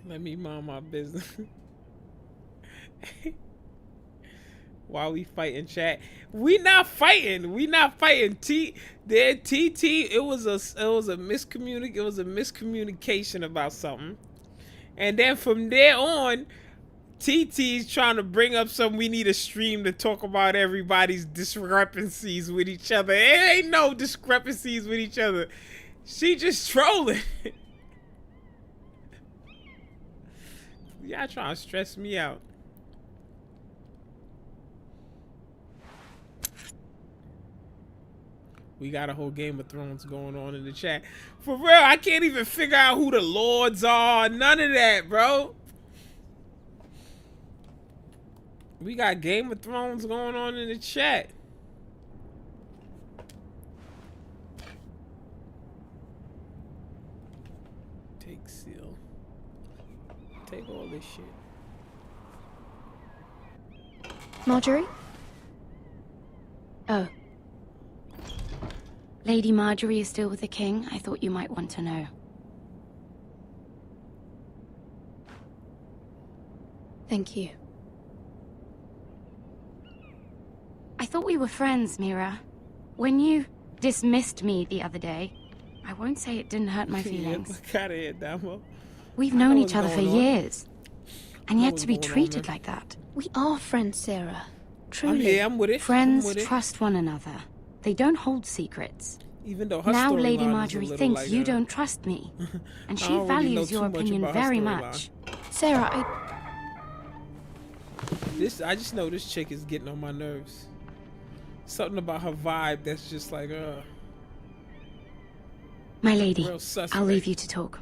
Let me mind my business. While we fighting, chat. We not fighting. We not fighting. TT. It was a miscommunication about something. And then from there on, TT's trying to bring up something. We need a stream to talk about everybody's discrepancies with each other. It ain't no discrepancies with each other. She just trolling. Y'all trying to stress me out. We got a whole Game of Thrones going on in the chat. For real, I can't even figure out who the lords are. None of that, bro. We got Game of Thrones going on in the chat. Take seal. Take all this shit. Marjorie? Oh. Lady Marjorie is still with the king. I thought you might want to know. Thank you. I thought we were friends, Mira. When you dismissed me the other day, I won't say it didn't hurt my feelings. Look out of here, Damo. We've known each other for years. And yet to be treated like that. We are friends, Sarah. Truly. I'm here, I'm with it. Friends trust one another. They don't hold secrets. Even though her now Lady storyline Marjorie is a thinks like you her. don't trust me. And she I don't really know values too your much opinion about her very storyline. much. Sarah, I just know this chick is getting on my nerves. Something about her vibe that's just like, My lady, real suspect. I'll leave you to talk.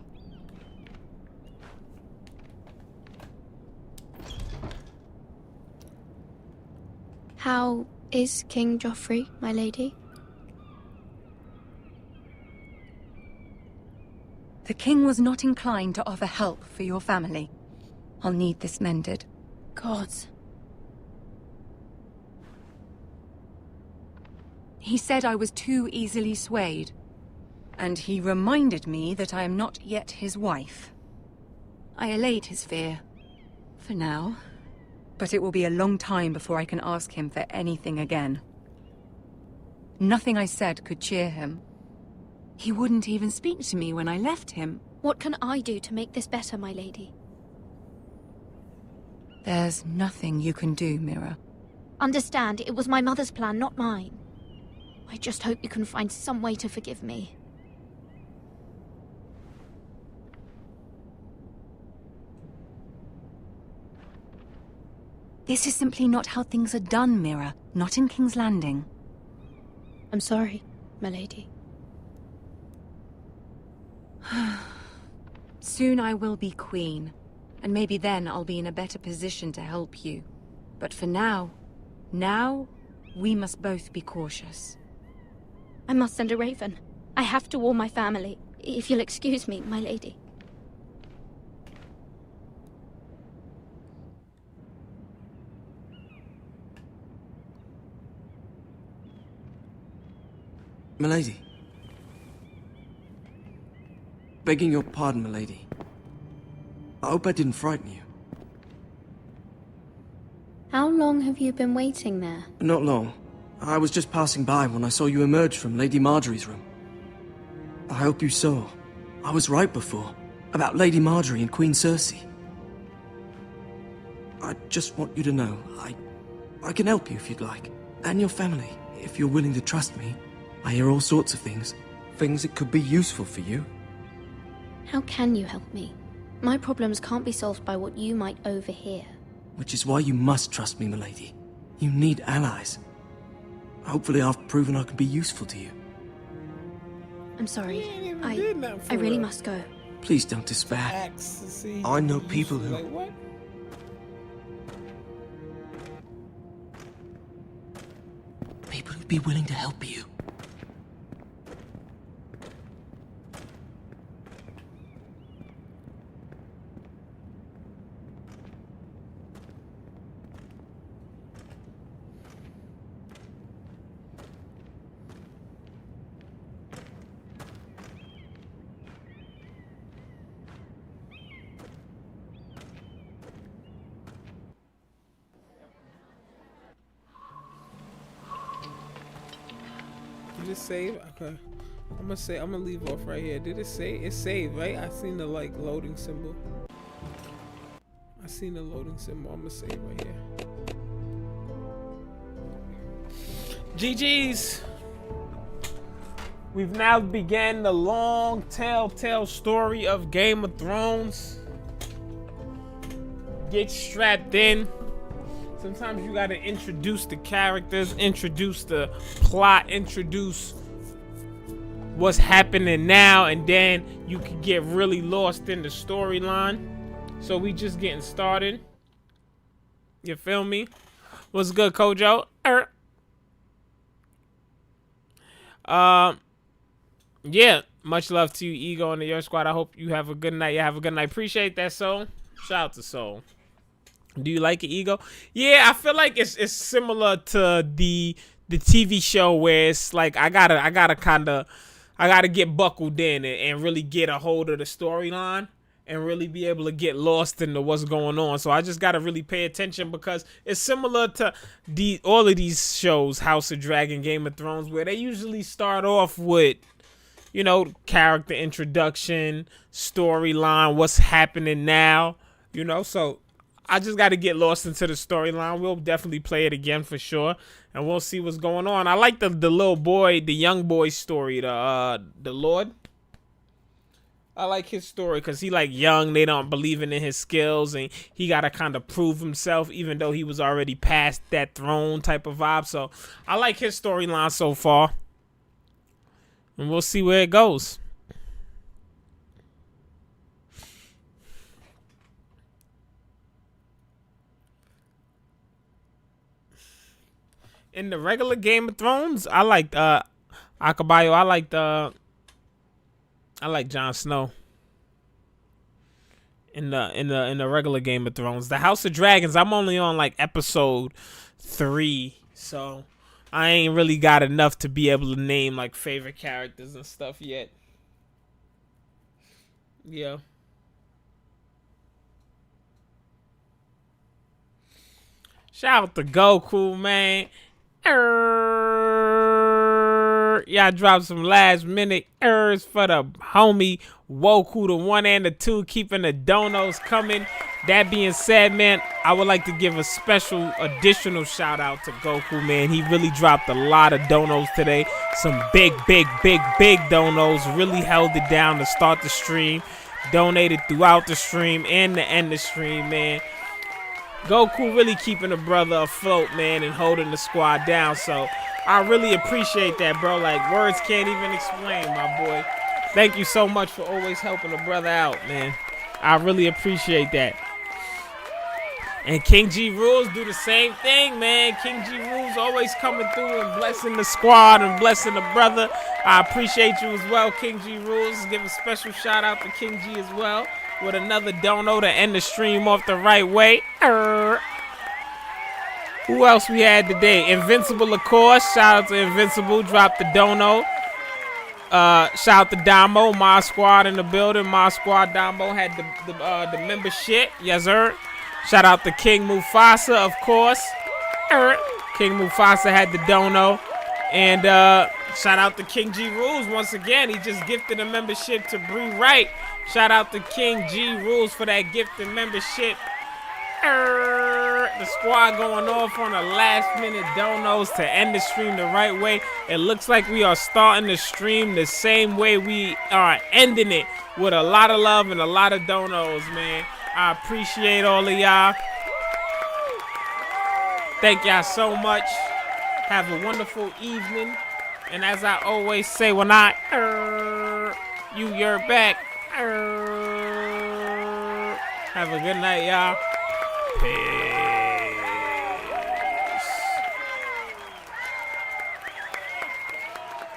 How is King Joffrey, my lady? The king was not inclined to offer help for your family. I'll need this mended. Gods. He said I was too easily swayed. And he reminded me that I am not yet his wife. I allayed his fear. For now. But it will be a long time before I can ask him for anything again. Nothing I said could cheer him. He wouldn't even speak to me when I left him. What can I do to make this better, my lady? There's nothing you can do, Mira. Understand, it was my mother's plan, not mine. I just hope you can find some way to forgive me. This is simply not how things are done, Mira. Not in King's Landing. I'm sorry, my lady. Soon I will be queen, and maybe then I'll be in a better position to help you. But for now, we must both be cautious. I must send a raven. I have to warn my family. If you'll excuse me, my lady. Milady. Begging your pardon, milady. I hope I didn't frighten you. How long have you been waiting there? Not long. I was just passing by when I saw you emerge from Lady Marjorie's room. I hope you saw. I was right before. About Lady Marjorie and Queen Cersei. I just want you to know, I can help you if you'd like. And your family, if you're willing to trust me. I hear all sorts of things. Things that could be useful for you. How can you help me? My problems can't be solved by what you might overhear. Which is why you must trust me, milady. You need allies. Hopefully I've proven I can be useful to you. I'm sorry. I really must go. Please don't despair. I know people who... Like, what? People who'd be willing to help you. Did it save? Okay. I'm gonna leave off right here. Did it save? It saved, right? I seen the like loading symbol. I seen the loading symbol. I'm gonna save right here. GG's. We've now began the long telltale story of Game of Thrones. Get strapped in. Sometimes you gotta introduce the characters, introduce the plot, introduce what's happening now, and then you can get really lost in the storyline. So we just getting started. You feel me? What's good, Kojo? Yeah, much love to you, Ego and the Your Squad. I hope you have a good night. Have a good night. Appreciate that, Soul. Shout out to Soul. Do you like it, Ego? Yeah, I feel like it's similar to the TV show where it's like I gotta get buckled in and really get a hold of the storyline and really be able to get lost into what's going on. So I just gotta really pay attention because it's similar to all of these shows, House of Dragon, Game of Thrones, where they usually start off with, you know, character introduction, storyline, what's happening now, you know. So I just got to get lost into the storyline. We'll definitely play it again for sure, and we'll see what's going on. I like the little boy, the young boy story, the Lord. I like his story because he like young. They don't believe in his skills, and he got to kind of prove himself, even though he was already past that throne type of vibe. So I like his storyline so far, and we'll see where it goes. In the regular Game of Thrones, I liked Akabayo. I like Jon Snow. In the regular Game of Thrones, the House of Dragons, I'm only on like episode 3, so I ain't really got enough to be able to name like favorite characters and stuff yet. Yeah. Shout out to Goku, man. Y'all dropped some last minute errors for the homie Woku, the 1 and the 2, keeping the donos coming. That being said, man, I would like to give a special additional shout out to Goku, man. He really dropped a lot of donos today. Some big donos. Really held it down to start the stream. Donated throughout the stream and to end the stream, man. Goku really keeping a brother afloat, man, and holding the squad down. So I really appreciate that, bro. Like, words can't even explain, my boy. Thank you so much for always helping a brother out, man. I really appreciate that. And King G Rules do the same thing, man. King G Rules always coming through and blessing the squad and blessing the brother. I appreciate you as well, King G Rules. Give a special shout out to King G as well, with another dono to end the stream off the right way. Who else we had today? Invincible, of course. Shout out to Invincible. Dropped the dono. Shout out to Damo. My squad in the building. My squad Damo had the membership. Yes, sir. Shout out to King Mufasa, of course. King Mufasa had the dono. And shout out to King G Rules once again. He just gifted a membership to Bree Wright. Shout out to King G Rules for that gift and membership. The squad going off on a last-minute donos to end the stream the right way. It looks like we are starting the stream the same way we are ending it, with a lot of love and a lot of donos, man. I appreciate all of y'all. Thank y'all so much. Have a wonderful evening. And as I always say, when I you're back. Have a good night, y'all. Peace.